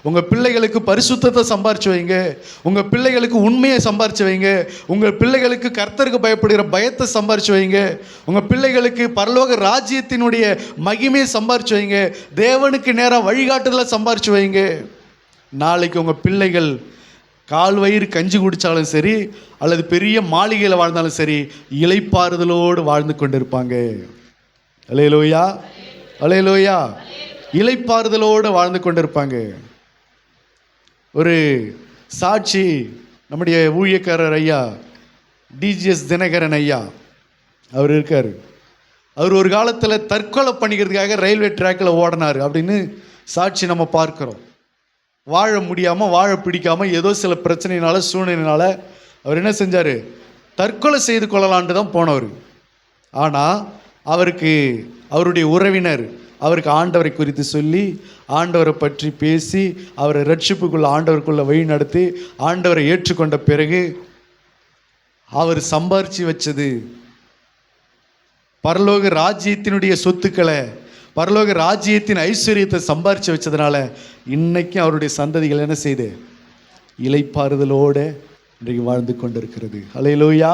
உங்கள் பிள்ளைகளுக்கு பரிசுத்தத்தை சம்பாரிச்சு வைங்க, உங்கள் பிள்ளைகளுக்கு உண்மையை சம்பாரிச்சு வைங்க, உங்கள் பிள்ளைகளுக்கு கர்த்தருக்கு பயப்படுகிற பயத்தை சம்பாரிச்சு வைங்க, உங்கள் பிள்ளைகளுக்கு பரலோக ராஜ்யத்தினுடைய மகிமையை சம்பாரிச்சு வைங்க, தேவனுக்கு நேராக வழிகாட்டுதலை சம்பாரிச்சு வைங்க. நாளைக்கு உங்கள் பிள்ளைகள் கால் வயிறு கஞ்சி குடித்தாலும் சரி, அல்லது பெரிய மாளிகையில் வாழ்ந்தாலும் சரி, இளைப்பாறுதலோடு வாழ்ந்து கொண்டிருப்பாங்க. அல்லேலூயா, அல்லேலூயா. இளைப்பாறுதலோடு வாழ்ந்து கொண்டிருப்பாங்க. ஒரு சாட்சி, நம்முடைய ஊழியக்காரர் ஐயா டிஜிஎஸ் தினகரன் ஐயா அவர் இருக்கார். அவர் ஒரு காலத்தில் தற்கொலை பண்ணிக்கிறதுக்காக ரயில்வே ட்ராக்கில் ஓடினார் அப்படின்னு சாட்சி நம்ம பார்க்குறோம். வாழ முடியாமல், வாழ பிடிக்காமல், ஏதோ சில பிரச்சனையினால, சூழ்நிலையினால அவர் என்ன செஞ்சார், தற்கொலை செய்து கொள்ளலான்ட்டு தான் போனவர். ஆனால் அவருக்கு அவருடைய உறவினர் அவருக்கு ஆண்டவரை குறித்து சொல்லி, ஆண்டவரை பற்றி பேசி, அவரை ரட்சிப்புக்குள்ள ஆண்டவருக்குள்ள வழி நடத்தி, ஆண்டவரை ஏற்றுக்கொண்ட பிறகு அவர் சம்பாரித்து வச்சது பரலோக ராஜ்யத்தினுடைய சொத்துக்களை, பரலோக ராஜ்யத்தின் ஐஸ்வர்யத்தை சம்பாரித்து வச்சதுனால இன்னைக்கும் அவருடைய சந்ததிகள் என்ன செய்து இளைப்பாறுதலோடு இன்றைக்கு வாழ்ந்து கொண்டிருக்கிறது. அல்லேலூயா.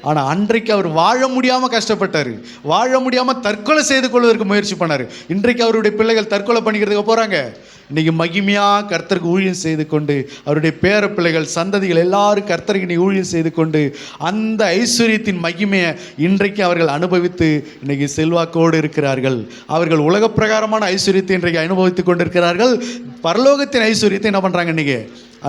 ஆனால் அன்றைக்கு அவர் வாழ முடியாமல் கஷ்டப்பட்டார், வாழ முடியாமல் தற்கொலை செய்து கொள்வதற்கு முயற்சி பண்ணார். இன்றைக்கு அவருடைய பிள்ளைகள் தற்கொலை பண்ணிக்கிறதுக்கு போகிறாங்க. இன்றைக்கி மகிமையாக கர்த்தருக்கு ஊழியம் செய்து கொண்டு, அவருடைய பேர பிள்ளைகள் சந்ததிகள் எல்லாரும் கர்த்தருக்கு நீ ஊழியம் செய்து கொண்டு, அந்த ஐஸ்வர்யத்தின் மகிமையை இன்றைக்கு அவர்கள் அனுபவித்து இன்றைக்கி செல்வாக்கோடு இருக்கிறார்கள். அவர்கள் உலக பிரகாரமான ஐஸ்வர்யத்தை இன்றைக்கு அனுபவித்து கொண்டிருக்கிறார்கள். பரலோகத்தின் ஐஸ்வர்யத்தை என்ன பண்ணுறாங்க, இன்றைக்கி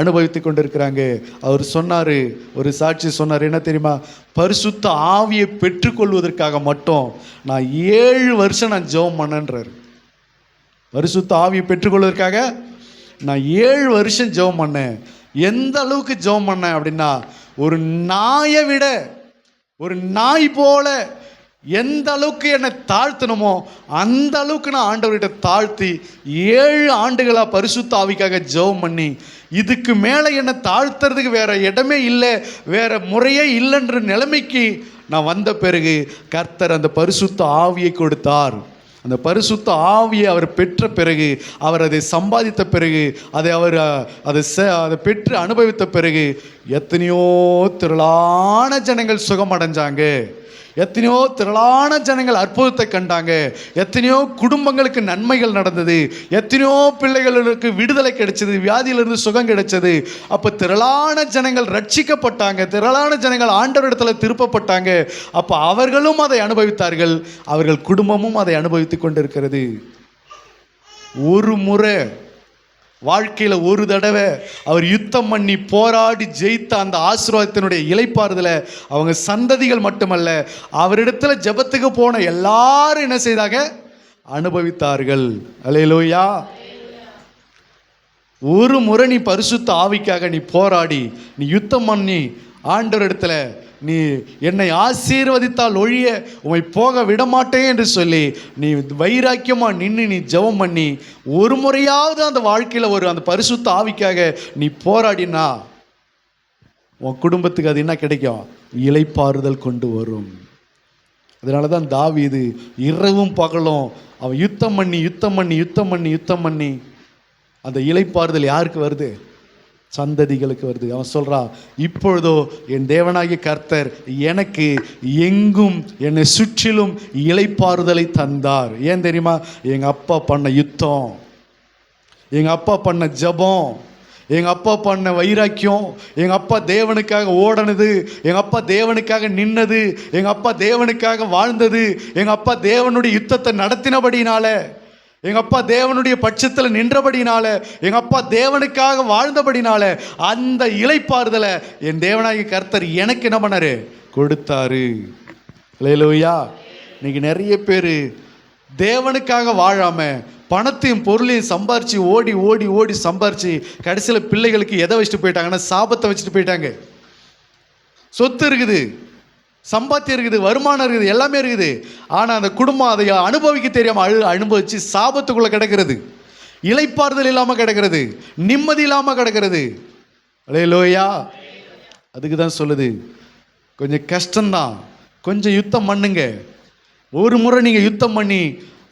அனுபவித்து கொண்டிருக்கிறாங்க. அவர் சொன்னார், ஒரு சாட்சி சொன்னார், என்ன தெரியுமா, பரிசுத்த ஆவியை பெற்றுக்கொள்வதற்காக மட்டும் நான் 7 வருஷம் நான் ஜெபம் பண்ணேன்றார். பரிசுத்த ஆவியை பெற்றுக்கொள்வதற்காக நான் 7 வருஷம் ஜெபம் பண்ணேன். எந்த அளவுக்கு ஜெபம் பண்ணேன் அப்படின்னா, ஒரு நாயை விட, ஒரு நாய் போல எந்த அளவுக்கு என்னை தாழ்த்தணுமோ அந்த அளவுக்கு நான் ஆண்டவர்கிட்ட தாழ்த்தி 7 ஆண்டுகளாக பரிசுத்த ஆவிக்காக ஜெபம் பண்ணி, இதுக்கு மேலே என்னை தாழ்த்துறதுக்கு வேற இடமே இல்லை, வேற முறையே இல்லைன்ற நிலைமைக்கு நான் வந்த பிறகு கர்த்தர் அந்த பரிசுத்த ஆவியை கொடுத்தார். அந்த பரிசுத்த ஆவியை அவர் பெற்ற பிறகு, அவர் அதை சம்பாதித்த பிறகு, அதை பெற்று அனுபவித்த பிறகு எத்தனையோ திரளான ஜனங்கள் சுகமடைஞ்சாங்க, எத்தனையோ திரளான ஜனங்கள் அற்புதத்தை கண்டாங்க, எத்தனையோ குடும்பங்களுக்கு நன்மைகள் நடந்தது, எத்தனையோ பிள்ளைகளுக்கு விடுதலை கிடைச்சது, வியாதியிலிருந்து சுகம் கிடைச்சது. அப்போ திரளான ஜனங்கள் ரட்சிக்கப்பட்டாங்க, திரளான ஜனங்கள் ஆண்டவரிடத்தில் திருப்பப்பட்டாங்க. அப்போ அவர்களும் அதை அனுபவித்தார்கள், அவர்கள் குடும்பமும் அதை அனுபவித்து கொண்டிருக்கிறது. ஒரு முறை வாழ்க்கையில் ஒரு தடவை அவர் யுத்தம் பண்ணி போராடி ஜெயித்த அந்த ஆசீர்வாதத்தினுடைய இளைப்பாறுதலை அவங்க சந்ததிகள் மட்டுமல்ல, அவரிடத்தில் ஜெபத்துக்கு போன எல்லாரும் என்ன செய்தாங்க, அனுபவித்தார்கள். அல்லேலூயா. ஒரு முறை நீ பரிசுத்த ஆவிக்காக நீ போராடி, நீ யுத்தம் பண்ணி ஆண்டவரிடத்தில் நீ என்னை ஆசீர்வதித்தால் ஒழிய உம்மை போக விடமாட்டேன் என்று சொல்லி நீ வைராக்கியமாக நின்று நீ ஜெபம் பண்ணி ஒரு முறையாவது அந்த வாழ்க்கையில் அந்த பரிசுத்த ஆவிக்காக நீ போராடினா உன் குடும்பத்துக்கு அது என்ன கிடைக்கும், இளைப்பாறுதல் கொண்டு வரும். அதனால தான் தாவீது இரவும் பகலும் அவன் யுத்தம் பண்ணி யுத்தம் பண்ணி யுத்தம் பண்ணி யுத்தம் பண்ணி அந்த இளைப்பாறுதல் யாருக்கு வருது, சந்ததிகளுக்கு வருது. அவன் சொல்றான், இப்பொழுதோ என் தேவனாகிய கர்த்தர் எனக்கு எங்கும் என்னை சுற்றிலும் இளைப்பாறுதலை தந்தார். ஏன் தெரியுமா, எங்கள் அப்பா பண்ண யுத்தம், எங்கள் அப்பா பண்ண ஜெபம், எங்கள் அப்பா பண்ண வைராக்கியம், எங்கள் அப்பா தேவனுக்காக ஓடனது, எங்கள் அப்பா தேவனுக்காக நின்னது, எங்கள் அப்பா தேவனுக்காக வாழ்ந்தது, எங்கள் அப்பா தேவனுடைய யுத்தத்தை நடத்தினபடினால, எங்கள் அப்பா தேவனுடைய பட்சத்தில் நின்றபடினால, எங்கள் அப்பா தேவனுக்காக வாழ்ந்தபடினால அந்த இளைப்பாறுதலை என் தேவனாகிய கர்த்தர் எனக்கு என்ன பண்ணாரு, கொடுத்தாரு. அல்லேலூயா. இன்னைக்கு நிறைய பேர் தேவனுக்காக வாழாமல் பணத்தையும் பொருளையும் சம்பாரித்து ஓடி ஓடி ஓடி சம்பாரித்து கடைசியில் பிள்ளைகளுக்கு எதை வச்சுட்டு போயிட்டாங்கன்னா சாபத்தை வச்சுட்டு போயிட்டாங்க. சொத்து இருக்குது, சம்பாத்தியம் இருக்குது, வருமானம் இருக்குது, எல்லாமே இருக்குது. ஆனால் அந்த குடும்பம் அதை அனுபவிக்க தெரியாமல் அனுபவித்து சாபத்துக்குள்ளே கிடக்கிறது, இளைப்பாறுதல் இல்லாமல் கிடக்கிறது, நிம்மதி இல்லாமல் கிடக்கிறது. அல்லேலூயா. அதுக்கு தான் சொல்லுது, கொஞ்சம் கஷ்டம்தான், கொஞ்சம் யுத்தம் பண்ணுங்க. ஒரு முறை நீங்கள் யுத்தம் பண்ணி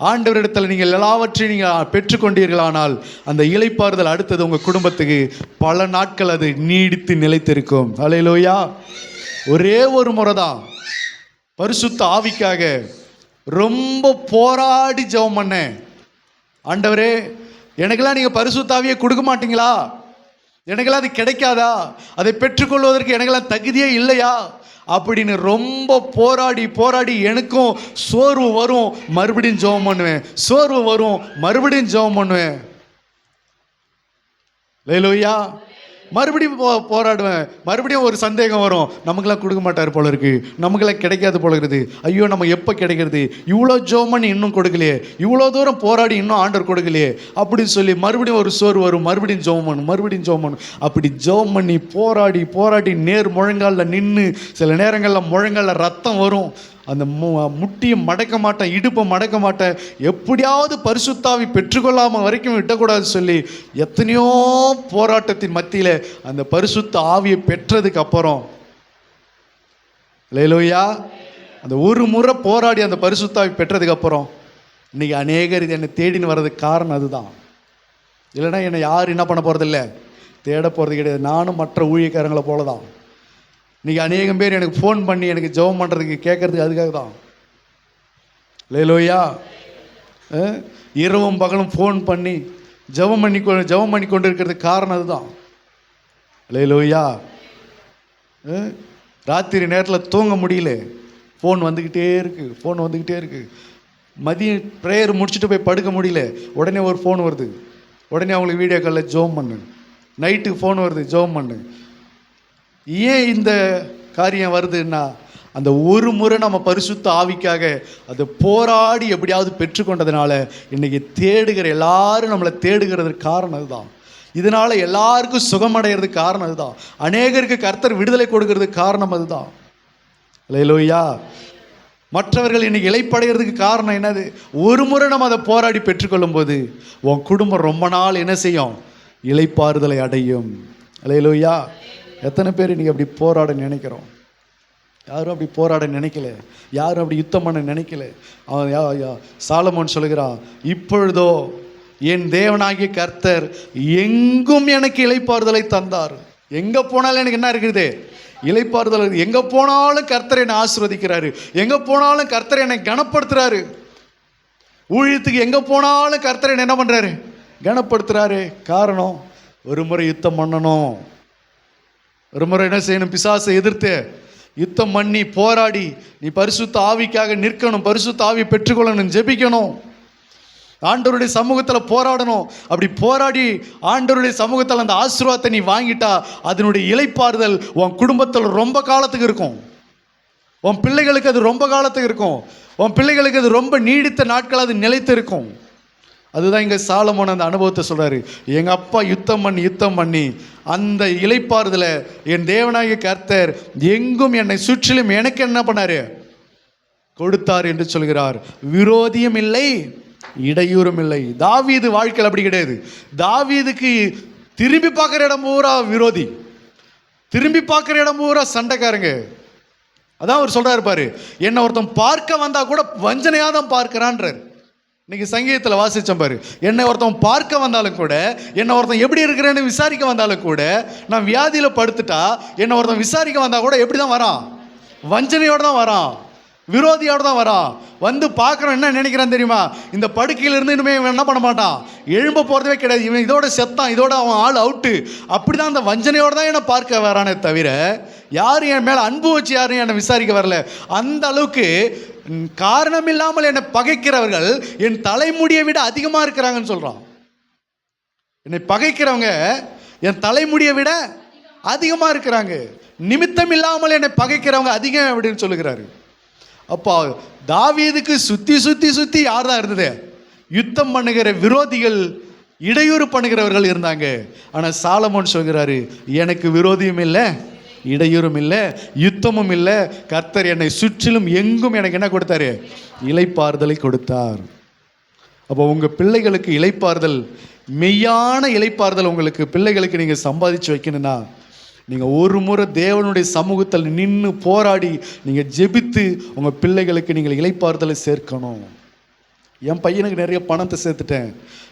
ஆண்டவரிடத்தில் நீங்கள் எல்லாவற்றையும் நீங்கள் பெற்றுக்கொண்டீர்களானால் அந்த இளைப்பாறுதல் அடுத்தது உங்கள் குடும்பத்துக்கு பல நாட்கள் அது நீடித்து நிலைத்திருக்கும். அல்லேலூயா. ஒரே ஒரு முறை தான் பரிசுத்த ஆவிக்காக ரொம்ப போராடி ஜெபம் பண்ணேன். ஆண்டவரே, எனக்கெல்லாம் நீங்கள் பரிசுத்த ஆவியை கொடுக்க மாட்டீங்களா? எனக்கெல்லாம் அது கிடைக்காதா? அதை பெற்றுக்கொள்வதற்கு எனக்கெல்லாம் தகுதியே இல்லையா அப்படின்னு ரொம்ப போராடி போராடி எனக்கும் சோர்வு வரும், மறுபடியும் ஜெபம் பண்ணுவேன். சோர்வு வரும், மறுபடியும் ஜெபம் பண்ணுவேன். அல்லேலூயா. மறுபடியும் போராடுவேன். மறுபடியும் ஒரு சந்தேகம் வரும், நமக்கெல்லாம் கொடுக்க மாட்டார் போல இருக்கு, நமக்கெல்லாம் கிடைக்காது போல இருக்குது. ஐயோ நம்ம எப்போ கிடைக்கிறது? இவ்வளோ ஜெபம் பண்ணி இன்னும் கொடுக்கலையே, இவ்வளோ தூரம் போராடி இன்னும் ஆண்டவர் கொடுக்கலையே அப்படின்னு சொல்லி மறுபடியும் ஒரு சோர்வு வரும். மறுபடியும் ஜெபம் பண்ணணும், மறுபடியும் ஜெபம் பண்ணணும். அப்படி ஜெபம் பண்ணி போராடி போராடி நேர் முழங்காலில் நின்று சில நேரங்களில் முழங்காலில் ரத்தம் வரும். அந்த முட்டியை மடக்க மாட்டேன், இடுப்பை மடக்க மாட்டேன், எப்படியாவது பரிசுத்தாவி பெற்றுக்கொள்ளாமல் வரைக்கும் விட்டக்கூடாது சொல்லி எத்தனையோ போராட்டத்தின் மத்தியில் அந்த பரிசுத்த ஆவியை பெற்றதுக்கு அப்புறம் அல்லேலூயா, அந்த ஒரு முறை போராடி அந்த பரிசுத்தாவி பெற்றதுக்கு அப்புறம் இன்னைக்கு அநேகர் இது என்னை தேடின்னு வர்றதுக்கு காரணம் அதுதான். இல்லைன்னா என்னை யாரும் என்ன பண்ண போகிறதில்ல, தேட போகிறது கிடையாது. நானும் மற்ற ஊழியக்காரங்களை போல தான். இன்றைக்கி அநேகம் பேர் எனக்கு ஃபோன் பண்ணி எனக்கு ஜெபம் பண்ணுறதுக்கு கேட்குறதுக்கு அதுக்காக தான். அல்லேலூயா. இரவும் பகலும் ஃபோன் பண்ணி ஜெபம் பண்ணி கொண்டு இருக்கிறதுக்கு காரணம் அதுதான். அல்லேலூயா. ராத்திரி நேரத்தில் தூங்க முடியல, ஃபோன் வந்துக்கிட்டே இருக்குது. மதியம் ப்ரேயர் முடிச்சுட்டு போய் படுக்க முடியல, உடனே ஒரு ஃபோன் வருது, உடனே அவங்களுக்கு வீடியோ காலில் ஜெபம் பண்ணு. நைட்டுக்கு ஃபோன் வருது, ஜெபம் பண்ணு. ஏன் இந்த காரியம் வருதுன்னா, அந்த ஒரு முறை நம்ம பரிசுத்த ஆவிக்காக அதை போராடி எப்படியாவது பெற்றுக்கொண்டதுனால இன்னைக்கு தேடுகிற எல்லாரும் நம்மளை தேடுகிறதுக்கு காரணம் அதுதான். இதனால எல்லாருக்கும் சுகமடைகிறதுக்கு காரணம் அதுதான். அநேகருக்கு கர்த்தர் விடுதலை கொடுக்கறதுக்கு காரணம் அதுதான். அல்லேலூயா. மற்றவர்கள் இன்னைக்கு இளைப்படைகிறதுக்கு காரணம் என்னது? ஒரு முறை நம்ம அதை போராடி பெற்றுக்கொள்ளும் போது உன் குடும்பம் ரொம்ப நாள் என்ன செய்யும்? இளைப்பாறுதலை அடையும். அல்லேலூயா. எத்தனை பேர் இன்றைக்கி அப்படி போராட நினைக்கிறோம்? யாரும் அப்படி போராட நினைக்கல, யாரும் அப்படி யுத்தம் பண்ண நினைக்கல. அவன் சாலமோன் சொல்லுகிறான், இப்பொழுதோ என் தேவனாகிய கர்த்தர் எங்கும் எனக்கு இளைப்பாறுதலை தந்தார். எங்கே போனாலும் எனக்கு என்ன இருக்குது? இளைப்பாறுதல். எங்கே போனாலும் கர்த்தர் என்னை ஆசீர்வதிக்கிறாரு, எங்கே போனாலும் கர்த்தர் என்னை கனப்படுத்துகிறாரு. ஊழியத்துக்கு எங்கே போனாலும் கர்த்தர் என்ன பண்ணுறாரு? கனப்படுத்துகிறாரு. காரணம், ஒரு முறை யுத்தம் பண்ணணும், ஒரு முறை என்ன செய்யணும்? பிசாசை எதிர்த்து யுத்தம் பண்ணி போராடி நீ பரிசுத்த ஆவிக்காக நிற்கணும், பரிசுத்த ஆவியை பெற்றுக்கொள்ளணும், ஜெபிக்கணும், ஆண்டவருடைய சமூகத்தில் போராடணும். அப்படி போராடி ஆண்டவருடைய சமூகத்தில் அந்த ஆசீர்வாதத்தை நீ வாங்கிட்டா அதனுடைய இளைப்பாறுதல் உன் குடும்பத்தில் ரொம்ப காலத்துக்கு இருக்கும். உன் பிள்ளைகளுக்கு அது ரொம்ப காலத்துக்கு இருக்கும். உன் பிள்ளைகளுக்கு அது ரொம்ப நீடித்த நாட்கள் அது நிலைத்து இருக்கும். அதுதான் இங்கே சாலமோன் அந்த அனுபவத்தை சொல்கிறாரு. எங்கள் அப்பா யுத்தம் பண்ணி அந்த இளைப்பாறுதலை என் தேவனாகிய கர்த்தர் எங்கும் என்னை சுற்றிலும் எனக்கு என்ன பண்ணார்? கொடுத்தார் என்று சொல்கிறார். விரோதியும் இல்லை, இடையூறும் இல்லை. தாவீது வாழ்க்கையில் அப்படி கிடையாது. தாவீதுக்கு திரும்பி பார்க்குற இடம் பூரா விரோதி, திரும்பி பார்க்குற இடம் பூரா சண்டைக்காரங்க. அதான் அவர் சொல்கிறார் பாரு, என்னை ஒருத்தன் பார்க்க வந்தால் கூட வஞ்சனையாக தான் பார்க்கிறான்றார். இன்னைக்கு சங்கீதத்தில் வாசித்தோம் பாரு, என்னை ஒருத்தன் பார்க்க வந்தாலும் கூட, என்னை ஒருத்தன் எப்படி இருக்கிறேன்னு விசாரிக்க வந்தாலும் கூட, நான் வியாதியில் படுத்துட்டா என்னை ஒருத்தன் விசாரிக்க வந்தால் கூட எப்படி தான் வரான்? வஞ்சனையோடு தான் வரான், விரோதியோடு தான் வரான். வந்து பார்க்குறோம், என்ன நினைக்கிறான் தெரியுமா? இந்த படுக்கையிலிருந்து இனிமேல் இவன் என்ன பண்ண மாட்டான், எழும்ப போகிறதே கிடையாது, இவன் இதோட செத்தான், இதோட அவன் ஆள் அவுட்டு. அப்படி தான் அந்த வஞ்சனையோடு தான் என்னை பார்க்க வரானே தவிர யாரும் என் மேலே அன்பு வச்சு யாரும் என்னை விசாரிக்க வரல. அந்த அளவுக்கு காரணம் இல்லாமல் என்னை பகைக்கிறவர்கள் என் தலைமுடியை விட அதிகமாக இருக்கிறாங்கன்னு சொல்கிறான். என்னை பகைக்கிறவங்க என் தலைமுடியை விட அதிகமாக இருக்கிறாங்க. நிமித்தம் இல்லாமல் என்னை பகைக்கிறவங்க அதிகம் அப்படின்னு சொல்லுகிறாரு. அப்போ தாவீதுக்கு சுற்றி யார் தான் இருந்தது? யுத்தம் பண்ணுகிற விரோதிகள், இடையூறு பண்ணுகிறவர்கள் இருந்தாங்க. ஆனால் சாலமோன் சொல்கிறாரு, எனக்கு விரோதியும் இல்லை, இடையூறும் இல்லை, யுத்தமும் இல்லை. கர்த்தர் என்னை சுற்றிலும் எங்கும் எனக்கு என்ன கொடுத்தாரு? இளைப்பாறுதலை கொடுத்தார். அப்போ உங்கள் பிள்ளைகளுக்கு இளைப்பாறுதல், மெய்யான இளைப்பாறுதல் உங்களுக்கு பிள்ளைகளுக்கு நீங்கள் சம்பாதிச்சு வைக்கணும்னா, நீங்கள் ஒரு முறை தேவனுடைய சமூகத்தில் நின்று போராடி நீங்கள் ஜெபித்து உங்கள் பிள்ளைகளுக்கு நீங்கள் இளைப்பாறுதலை சேர்க்கணும். என் பையனுக்கு நிறைய பணத்தை சேர்த்துட்டேன்,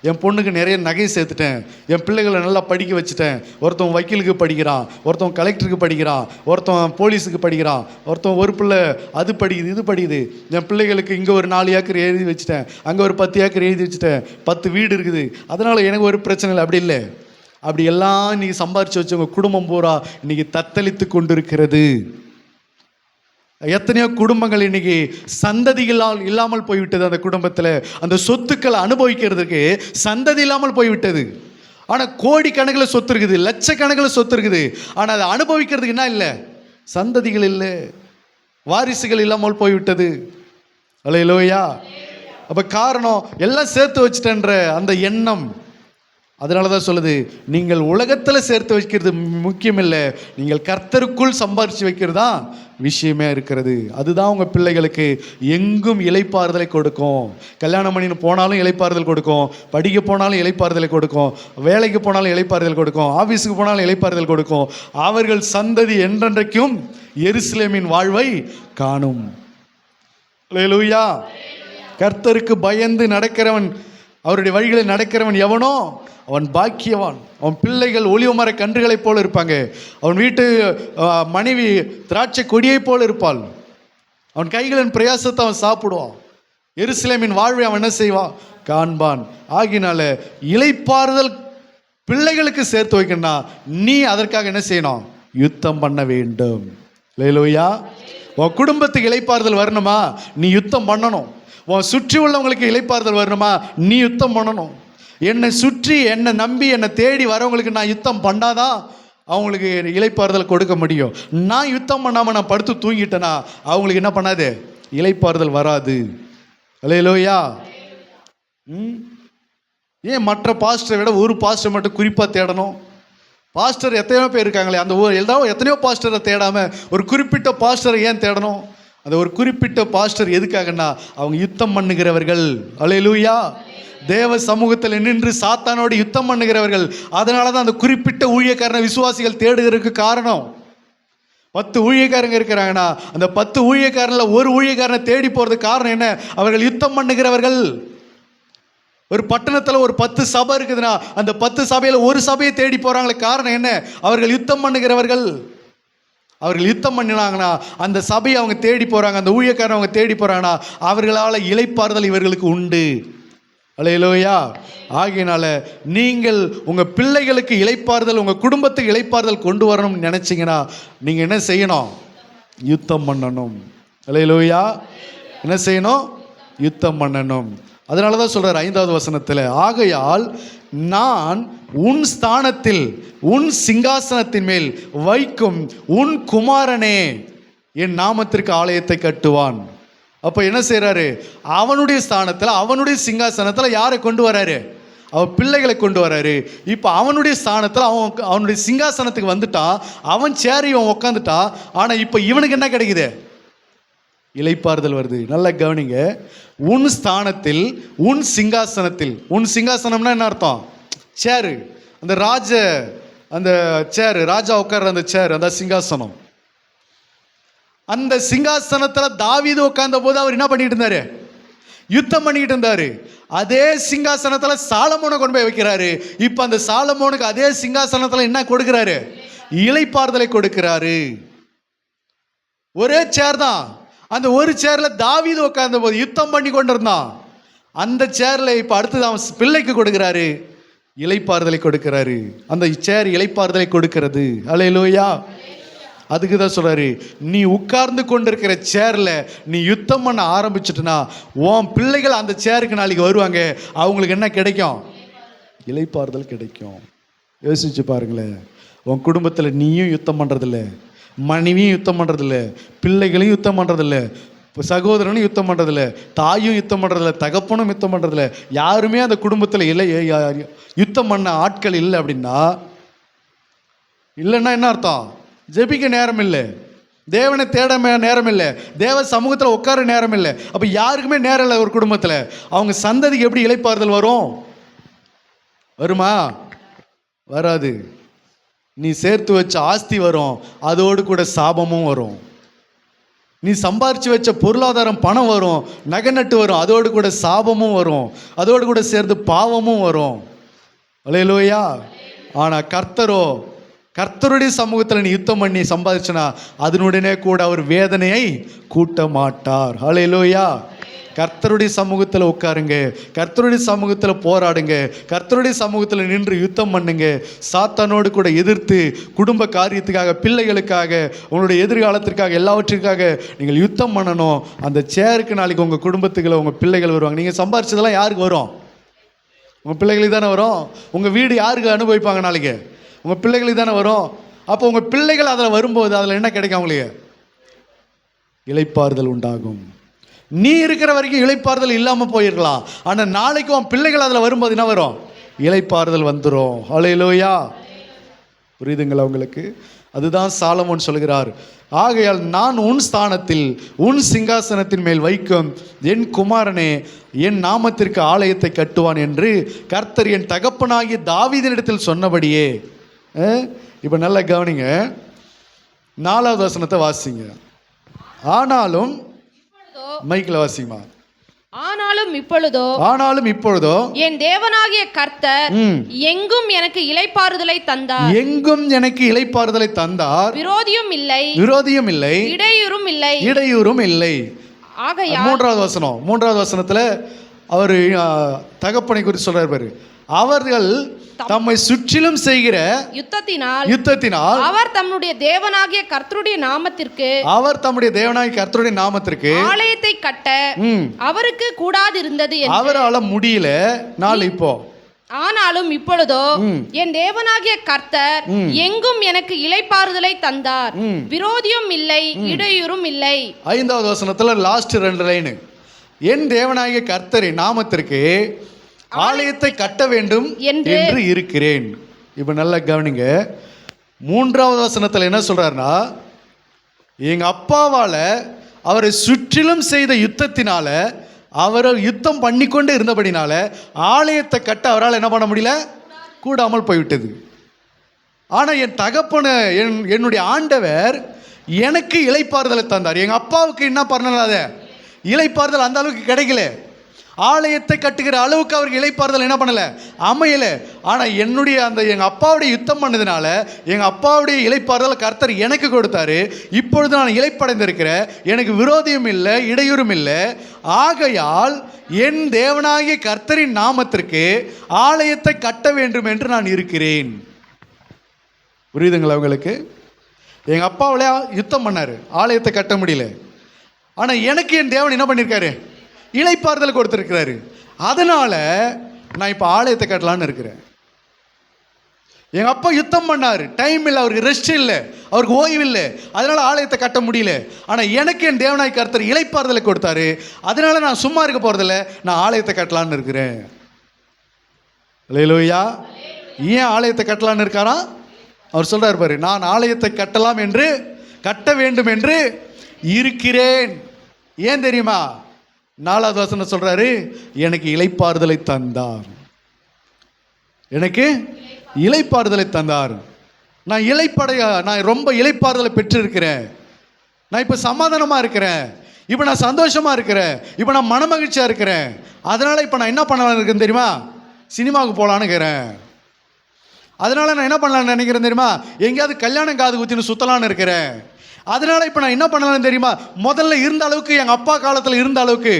என் பொண்ணுக்கு நிறைய நகை சேர்த்துட்டேன், என் பிள்ளைகளை நல்லா படிக்க வச்சுட்டேன். ஒருத்தன் வக்கீலுக்கு படிக்கிறான், ஒருத்தன் கலெக்டருக்கு படிக்கிறான், ஒருத்தன் போலீஸுக்கு படிக்கிறான், ஒருத்தன் ஒரு பிள்ளை அது படிக்குது இது படிக்குது. என் பிள்ளைகளுக்கு இங்கே ஒரு 4 ஏக்கர் எழுதி வச்சுட்டேன், அங்கே ஒரு 10 ஏக்கர் எழுதி வச்சுட்டேன், 10 வீடு இருக்குது, அதனால் எனக்கு ஒரு பிரச்சனை இல்லை. அப்படி இல்லை. அப்படி எல்லாம் இன்றைக்கி சம்பாரித்து வச்சவங்க குடும்பம் பூரா இன்றைக்கி தத்தளித்து கொண்டிருக்கிறது. எத்தனையோ குடும்பங்கள் இன்னைக்கு சந்ததிகளால் இல்லாமல் போய்விட்டது. அந்த குடும்பத்தில் அந்த சொத்துக்களை அனுபவிக்கிறதுக்கு சந்ததி இல்லாமல் போய்விட்டது. ஆனால் கோடிக்கணக்கில் சொத்து இருக்குது, லட்சக்கணக்கில் சொத்து இருக்குது, ஆனால் அதை அனுபவிக்கிறதுக்கு என்ன இல்லை? சந்ததிகள் இல்லை, வாரிசுகள் இல்லாமல் போய்விட்டது. அல்லேலூயா. அப்போ காரணம் எல்லாம் சேர்த்து வச்சுட்டேன்ற அந்த எண்ணம். அதனால தான் சொல்லுது, நீங்கள் உலகத்தில் சேர்த்து வைக்கிறது முக்கியம் இல்லை, நீங்கள் கர்த்தருக்குள் சம்பாரித்து வைக்கிறது தான் விஷயமே இருக்கிறது. அதுதான் உங்கள் பிள்ளைகளுக்கு எங்கும் இளைப்பாறுதலை கொடுக்கும். கல்யாணம் பண்ணின்னு போனாலும் இளைப்பாறுதல் கொடுக்கும், படிக்க போனாலும் இளைப்பாறுதலை கொடுக்கும், வேலைக்கு போனாலும் இளைப்பாறுதல் கொடுக்கும், ஆஃபீஸுக்கு போனாலும் இளைப்பாறுதல் கொடுக்கும். அவர்கள் சந்ததி என்றென்றைக்கும் எருசலேமின் வாழ்வை காணும். அல்லேலூயா. கர்த்தருக்கு பயந்து நடக்கிறவன், அவருடைய வழிகளில் நடக்கிறவன் எவனோ அவன் பாக்கியவான். அவன் பிள்ளைகள் ஒலிவ மர கன்றுகளைப் போல இருப்பாங்க, அவன் வீட்டு மனைவி திராட்சை கொடியைப் போல இருப்பாள், அவன் கைகளின் பிரயாசத்தை அவன் சாப்பிடுவான், எருசலேமின் வாழ்வை அவன் என்ன செய்வான்? காண்பான். ஆகினால இளைப்பாறுதல் பிள்ளைகளுக்கு சேர்த்து வைக்கணும்னா நீ அதற்காக என்ன செய்யணும்? யுத்தம் பண்ண வேண்டும். அல்லேலூயா. உன் குடும்பத்துக்கு இளைப்பாறுதல் வரணுமா? நீ யுத்தம் பண்ணணும். உன் சுற்றி உள்ளவங்களுக்கு இளைப்பாறுதல் வரணுமா? நீ யுத்தம் பண்ணணும். என்னை சுற்றி என்னை நம்பி என்னை தேடி வரவங்களுக்கு நான் யுத்தம் பண்ணாதான் அவங்களுக்கு இளைப்பாறுதல் கொடுக்க முடியும். நான் யுத்தம் பண்ணாமல் நான் படுத்து தூங்கிட்டேன்னா அவங்களுக்கு என்ன பண்ணாது? இளைப்பாறுதல் வராது. அல்லேலூயா. ஏன் மற்ற பாஸ்டரை விட ஒரு பாஸ்டர் மட்டும் குறிப்பாக தேடணும்? பாஸ்டர் எத்தனையோ பேர் இருக்காங்களே, அந்த எத்தனையோ பாஸ்டரை தேடாமல் ஒரு குறிப்பிட்ட பாஸ்டரை ஏன் தேடணும்? அந்த ஒரு குறிப்பிட்ட பாஸ்டர் எதுக்காகன்னா அவங்க யுத்தம் பண்ணுகிறவர்கள். அல்லேலூயா. தேவ சமூகத்தில் நின்று சாத்தானோடு யுத்தம் பண்ணுகிறவர்கள். அதனால தான் அந்த குறிப்பிட்ட ஊழியக்காரனை விசுவாசிகள் தேடுகிறதுக்கு காரணம். 10 ஊழியக்காரங்க இருக்கிறாங்கன்னா அந்த 10 ஊழியக்காரனில் ஒரு ஊழியக்காரனை தேடி போகிறதுக்கு காரணம் என்ன? அவர்கள் யுத்தம் பண்ணுகிறவர்கள். ஒரு பட்டணத்தில் ஒரு 10 சபை இருக்குதுன்னா அந்த 10 சபையில் ஒரு சபையை தேடி போகிறாங்களே, காரணம் என்ன? அவர்கள் யுத்தம் பண்ணுகிறவர்கள். அவர்கள் யுத்தம் பண்ணினாங்கன்னா அந்த சபையை அவங்க தேடி போகிறாங்க, அந்த ஊழியக்காரன் அவங்க தேடி போகிறாங்கன்னா அவர்களால் இளைப்பாறுதல் இவர்களுக்கு உண்டு. அல்லேலூயா. ஆகையினால நீங்கள் உங்கள் பிள்ளைகளுக்கு இளைப்பாறுதல், உங்கள் குடும்பத்துக்கு இளைப்பாறுதல் கொண்டு வரணும்னு நினச்சிங்கன்னா நீங்கள் என்ன செய்யணும்? யுத்தம் பண்ணணும். அல்லேலூயா. என்ன செய்யணும்? யுத்தம் பண்ணணும். அதனால தான் சொல்கிறார் 5வது வசனத்தில், ஆகையால் நான் உன் ஸ்தானத்தில் உன் சிங்காசனத்தின் மேல் வைக்கும் உன் குமாரனே என் நாமத்திற்கு ஆலயத்தை கட்டுவான். அப்போ என்ன செய்கிறாரு? அவனுடைய ஸ்தானத்தில் அவனுடைய சிங்காசனத்தில் யாரை கொண்டு வராரு? அவன் பிள்ளைகளை கொண்டு வராரு. இப்போ அவனுடைய ஸ்தானத்தில் அவனுடைய சிங்காசனத்துக்கு வந்துட்டான், அவன் சேரி அவன் உட்காந்துட்டான். ஆனால் இப்போ இவனுக்கு என்ன கிடைக்குது? இளைப்பாறுதல் வருது. நல்லா கவனிங்க. உன் ஸ்தானத்தில் உன் சிங்காசனத்தில், உன் சிங்காசனம்னா என்ன அர்த்தம்? சேரு, அந்த சேரு, ராஜா உட்கார்ற அந்த சேர், அந்த சிங்காசனம். அந்த சிங்காசனத்தில் தாவீது உட்கார்ந்த போது அவர் என்ன பண்ணிட்டு இருந்தாரு? யுத்தம் பண்ணிட்டு இருந்தாரு. அதே சிங்காசனத்தில் சாலமோனை கொண்டு போய் வைக்கிறாரு. இப்போ அந்த சாலமோனுக்கு அதே சிங்காசனத்தில் என்ன கொடுக்கிறாரு? இளைப்பாறுதலை கொடுக்கிறாரு. ஒரே சேர் தான். அந்த ஒரு சேரில் தாவீது உட்கார்ந்த போது யுத்தம் பண்ணி கொண்டு இருந்தான். அந்த சேரில் இப்போ அடுத்தது அவன் பிள்ளைக்கு கொடுக்கிறாரு, இளைப்பாறுதலை கொடுக்கிறாரு. அந்த சேர் இளைப்பாறுதலை கொடுக்கிறது. அல்லேலூயா. அதுக்கு தான் சொல்கிறாரு, நீ உட்கார்ந்து கொண்டிருக்கிற சேரில் நீ யுத்தம் பண்ண ஆரம்பிச்சிட்டுனா உன் பிள்ளைகள் அந்த சேருக்கு நாளைக்கு வருவாங்க, அவங்களுக்கு என்ன கிடைக்கும்? இளைப்பாறுதல் கிடைக்கும். யோசிச்சு பாருங்களேன். உன் குடும்பத்தில் நீயும் யுத்தம் பண்ணுறதில்ல, மனைவியும் யுத்தம் பண்ணுறதில்ல, பிள்ளைகளையும் யுத்தம் பண்ணுறதில்ல, இப்போ சகோதரனும் யுத்தம் பண்ணுறதில்ல, தாயும் யுத்தம் பண்ணுறதில்ல, தகப்பனும் யுத்தம் பண்ணுறதில்ல, யாருமே அந்த குடும்பத்தில் இல்லை, யுத்தம் பண்ண ஆட்கள் இல்லை அப்படின்னா இல்லைன்னா என்ன அர்த்தம்? ஜெபிக்க நேரம் இல்லை, தேவனை தேட நேரம் இல்லை, தேவ சமூகத்தில் உட்கார நேரம் இல்லை. அப்போ யாருக்குமே நேரம் இல்லை. ஒரு குடும்பத்தில் அவங்க சந்ததிக்கு எப்படி இளைப்பாறுதல் வரும்? வருமா? வராது. நீ சேர்த்து வச்ச ஆஸ்தி வரும், அதோடு கூட சாபமும் வரும். நீ சம்பாரிச்சு வச்ச பொருளாதாரம், பணம் வரும், நகை நட்டு வரும், அதோடு கூட சாபமும் வரும், அதோடு கூட சேர்ந்து பாவமும் வரும். அல்லேலூயா. ஆனால் கர்த்தருடைய சமூகத்தில் நீ யுத்தம் பண்ணி சம்பாதிச்சனா அதனுடனே கூட அவர் வேதனையை கூட்ட மாட்டார். அல்லேலூயா. கர்த்தருடைய சமூகத்தில் உட்காருங்க, கர்த்தருடைய சமூகத்தில் போராடுங்க, கர்த்தருடைய சமூகத்தில் நின்று யுத்தம் பண்ணுங்க. சாத்தானோடு கூட எதிர்த்து குடும்ப காரியத்துக்காக, பிள்ளைகளுக்காக, உங்களுடைய எதிர்காலத்திற்காக, எல்லாவற்றிற்காக நீங்கள் யுத்தம் பண்ணணும். அந்த சேருக்கு நாளைக்கு உங்கள் குடும்பத்துக்குள்ள உங்கள் பிள்ளைகள் வருவாங்க. நீங்கள் சம்பாரிச்சதெல்லாம் யாருக்கு வரும்? உங்கள் பிள்ளைகளுக்கு தானே வரும். உங்கள் வீடு யாருக்கு அனுபவிப்பாங்க? நாளைக்கு உங்கள் பிள்ளைகளுக்கு தானே வரும். அப்போ உங்கள் பிள்ளைகள் அதில் வரும்போது அதில் என்ன கிடைக்கும்? அவங்களுக்கு இளைப்பாறுதல் உண்டாகும். நீ இருக்கிற வரைக்கும் இளைப்பாறுதல் இல்லாமல் போயிருக்கலாம், ஆனால் நாளைக்கு உன் பிள்ளைகள் அதில் வரும்போது என்ன வரும்? இளைப்பாறுதல் வந்துடும். ஹல்லேலூயா. புரியுதுங்களா உங்களுக்கு? அதுதான் சாலமோன் சொல்கிறார், ஆகையால் நான் உன் ஸ்தானத்தில் உன் சிங்காசனத்தின் மேல் வைக்கும் என் குமாரனே என் நாமத்திற்கு ஆலயத்தை கட்டுவான் என்று கர்த்தர் என் தகப்பனாகிய தாவீதினிடத்தில் சொன்னபடியே. இப்போ நல்லா கவனிங்க, 4வது வசனத்தை வாசிங்க. ஆனாலும் மைக்கில் வாசிமா. ஆனாலும் இப்பொழுதோ என் தேவனாகிய கர்த்தர் எங்கும் எனக்கு இளைப்பாறுதலை தந்தார், விரோதியும் இல்லை, இடையூறும் இல்லை. ஆகையால் 3வது வசனத்துல அவர் தகப்பனை குறித்து சொல்றார் பாரு. அவர்கள் தம்மை சுற்றிலும் செய்கிற யுத்தத்தினால் அவர் தம்முடைய தேவனாகிய கர்த்தருடைய நாமத்திற்கு ஆலயத்தை கட்ட அவருக்கு கூடாதிருந்தது என்று அவரால முடியல. இப்போ ஆனாலும் இப்பொழுதோ என் தேவனாகிய கர்த்தர் எங்கும் எனக்கு இளைப்பாறுதலை தந்தார், விரோதியும் இல்லை, இடையூறும் இல்லை. 5வது வசனத்துல லாஸ்ட் 2 லைன், என் தேவனாகிய கர்த்தரின் நாமத்திற்கு ஆலயத்தை கட்ட வேண்டும் என்று இருக்கிறேன். இப்ப நல்லா கவனிங்க, 3வது வசனத்துல என்ன சொல்றாருன்னா, எங்க அப்பாவால அவரை சுற்றிலும் செய்த யுத்தத்தினால, அவர் யுத்தம் பண்ணிக்கொண்டே இருந்தபடினால ஆலயத்தை கட்ட அவரால் என்ன பண்ண முடியல, கூடாமல் போய்விட்டது. ஆனா என் தகப்பன என்னுடைய ஆண்டவர் எனக்கு இளைப்பாறுதலை தந்தார். எங்க அப்பாவுக்கு என்ன பண்ணலாத இளைப்பாறுதல் அந்த அளவுக்கு கிடைக்கல. ஆலயத்தை கட்டுகிற அளவுக்கு அவருக்கு இளைப்பாறுதல் என்ன பண்ணல, அமையல. ஆனா எங்க அப்பாவுடைய யுத்தம் பண்ணதுனால எங்க அப்பாவுடைய இளைப்பாறுதல் கர்த்தர் எனக்கு கொடுத்தாரு. இப்பொழுது நான் இளைப்படைந்திருக்கிறேன், எனக்கு விரோதியும் இல்லை, இடையூறும் இல்லை. ஆகையால் என் தேவனாகிய கர்த்தரின் நாமத்திற்கு ஆலயத்தை கட்ட வேண்டும் என்று நான் இருக்கிறேன். புரியுதுங்களா உங்களுக்கு? எங்க அப்பாவிலே யுத்தம் பண்ணாரு, ஆலயத்தை கட்ட முடியல. ஆனா எனக்கு என் தேவன் என்ன பண்ணியிருக்காரு, இளைப்பாறுதல் கொடுத்திருக்கிறாரு. அதனால நான் இப்போ ஆலயத்தை கட்டலான்னு இருக்கிறேன். எங்க அப்பா யுத்தம் பண்ணாரு, டைம் இல்லை, அவருக்கு ரெஸ்ட் இல்லை, அவருக்கு ஓய்வு இல்லை, அதனால ஆலயத்தை கட்ட முடியல. ஆனால் எனக்கு என் தேவனாய் கர்த்தர் இளைப்பாறுதலை கொடுத்தாரு. அதனால நான் சும்மா இருக்க போறதில்ல, நான் ஆலயத்தை கட்டலான்னு இருக்கிறேன். அல்லேலூயா. ஏன் ஆலயத்தை கட்டலான்னு இருக்காரா? அவர் சொல்றாரு பாரு, நான் ஆலயத்தை கட்ட வேண்டும் என்று இருக்கிறேன். ஏன் தெரியுமா? 4வது வசனம் சொல்றாரு, எனக்கு இளைப்பாறுதலை தந்தார். எனக்கு இளைப்பாறுதலை தந்தார். நான் ரொம்ப இளைப்பாறுதலை பெற்றிருக்கிறேன். நான் இப்போ சமாதானமா இருக்கிறேன், இப்போ நான் சந்தோஷமா இருக்கிறேன், இப்போ நான் மனமகிழ்ச்சியா இருக்கிறேன். அதனால இப்போ நான் என்ன பண்ணலான்னு இருக்கேன் தெரியுமா? சினிமாவுக்கு போகலான்னு இருக்கிறேன். அதனால நான் என்ன பண்ணலான்னு நினைக்கிறேன் தெரியுமா? எங்கேயாவது கல்யாணம் காது குத்தின்னு சுத்தலான்னு இருக்கிறேன். அதனால இப்போ நான் என்ன பண்ணலான்னு தெரியுமா? முதல்ல இருந்த அளவுக்கு, எங்கள் அப்பா காலத்தில் இருந்த அளவுக்கு,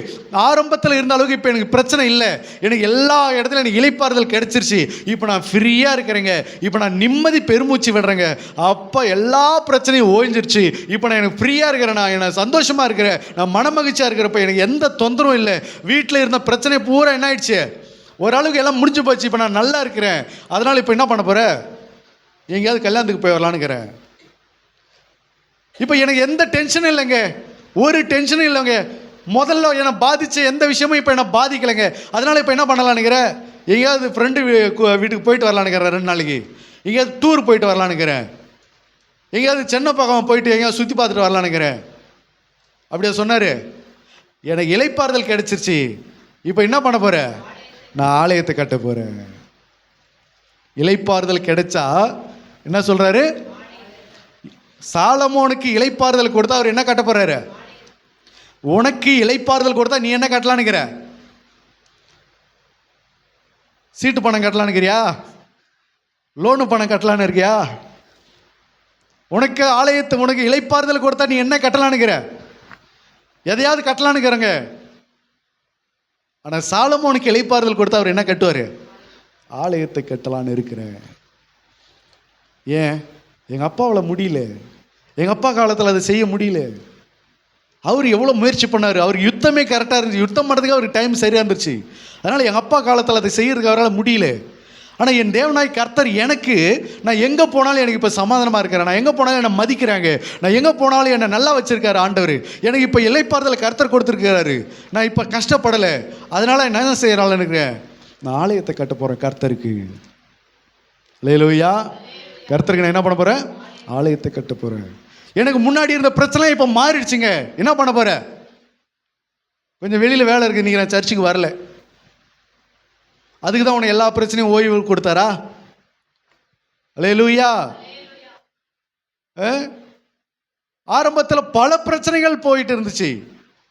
ஆரம்பத்தில் இருந்த அளவுக்கு இப்போ எனக்கு பிரச்சனை இல்லை. எனக்கு எல்லா இடத்துலையும் எனக்கு இளைப்பாறுதல் கிடைச்சிருச்சு. இப்போ நான் ஃப்ரீயாக இருக்கிறேங்க, இப்போ நான் நிம்மதி பெருமூச்சு விடுறேங்க. அப்போ எல்லா பிரச்சனையும் ஓய்ஞ்சிருச்சு. இப்போ நான் எனக்கு ஃப்ரீயாக இருக்கிறேன், நான் எனக்கு சந்தோஷமாக இருக்கிறேன், நான் மனமகிழ்ச்சியாக இருக்கிறப்ப எனக்கு எந்த தொந்தரவும் இல்லை. வீட்டில் இருந்த பிரச்சனை பூரா என்ன ஆயிடுச்சு, ஓரளவுக்கு எல்லாம் முடிஞ்சு போச்சு. இப்போ நான் நல்லா இருக்கிறேன். அதனால் இப்போ என்ன பண்ண போகிறேன், எங்கேயாவது கல்யாணத்துக்கு போய் வரலான்னுக்கிறேன். இப்போ எனக்கு எந்த டென்ஷனும் இல்லைங்க, ஒரு டென்ஷனும் இல்லைங்க. முதல்ல என்னை பாதித்த எந்த விஷயமும் இப்போ என்ன பாதிக்கலைங்க. அதனால் இப்போ என்ன பண்ணலான்னுக்கிறேன், எங்கேயாவது ஃப்ரெண்டு வீட்டுக்கு போயிட்டு வரலான்னுக்கிறேன், 2 நாளைக்கு எங்கேயாவது டூர் போயிட்டு வரலான்னுக்கிறேன், எங்கேயாவது சென்னை பக்கம் போயிட்டு எங்கேயாவது சுற்றி பார்த்துட்டு வரலான்னுக்கிறேன். அப்படியே சொன்னார். எனக்கு இளைப்பாறுதல் கிடைச்சிருச்சு. இப்போ என்ன பண்ண போகிறேன், நான் ஆலயத்தை கட்ட போகிறேன். இளைப்பாறுதல் கிடைச்சா என்ன சொல்கிறாரு, சாலமோனுக்கு இளைப்பாறுதல் கொடுத்தா அவர் என்ன கட்ட போறாரு, உனக்கு இளைப்பாறுதல் கொடுத்தா நீ என்ன கட்டலான்னுக்கிற? சீட்டு பணம் கட்டலான்னுக்கிறியா? லோனு பணம் கட்டலான்னு இருக்கியா? உனக்கு ஆலயத்தை, உனக்கு இளைப்பாறுதல் கொடுத்தா நீ என்ன கட்டலான்னுக்கிற? எதையாவது கட்டலான்னுக்கிறங்க. ஆனால் சாலமோனுக்கு இளைப்பாறுதல் கொடுத்தா அவர் என்ன கட்டுவார்? ஆலயத்தை கட்டலான்னு இருக்கிறேன். ஏன்? எங்கள் அப்பாவால் முடியல, எங்கள் அப்பா காலத்தில் அதை செய்ய முடியல. அவர் எவ்வளோ முயற்சி பண்ணார், அவருக்கு யுத்தமே கரெக்டாக இருந்துச்சு, யுத்தம் பண்ணுறதுக்கு அவருக்கு டைம் சரியாக இருந்துச்சு. அதனால் எங்கள் அப்பா காலத்தில் அதை செய்கிறதுக்கு அவரால் முடியல. ஆனால் என் தேவனாய் கர்த்தர் எனக்கு, நான் எங்கே போனாலும் எனக்கு இப்போ சமாதானமாக இருக்கிறேன், நான் எங்கே போனாலும் என்னை மதிக்கிறாங்க, நான் எங்கே போனாலும் என்னை நல்லா வச்சுருக்காரு ஆண்டவர், எனக்கு இப்போ இளைப்பாறுதலை கர்த்தர் கொடுத்துருக்கிறாரு, நான் இப்போ கஷ்டப்படலை. அதனால் நான் என்ன செய்கிறாள் இருக்கிறேன்? நான் ஆலயத்தை கட்ட போகிறேன் கர்த்தருக்கு. அல்லேலூயா. கர்த்தருக்கு நான் என்ன பண்ண போகிறேன்? ஆலயத்தை கட்ட போகிறேன். எனக்கு முன்னாடி இருந்த பிரச்சனை இப்போ மாறிடுச்சுங்க, என்ன பண்ண போகிறேன்? கொஞ்சம் வெளியில் வேலை இருக்குது, நீங்கள் நான் சர்ச்சுக்கு வரல, அதுக்கு தான் உனக்கு எல்லா பிரச்சனையும் ஓய்வு கொடுத்தாரா? அல்லேலூயா. ஆரம்பத்தில் பல பிரச்சனைகள் போயிட்டு இருந்துச்சு,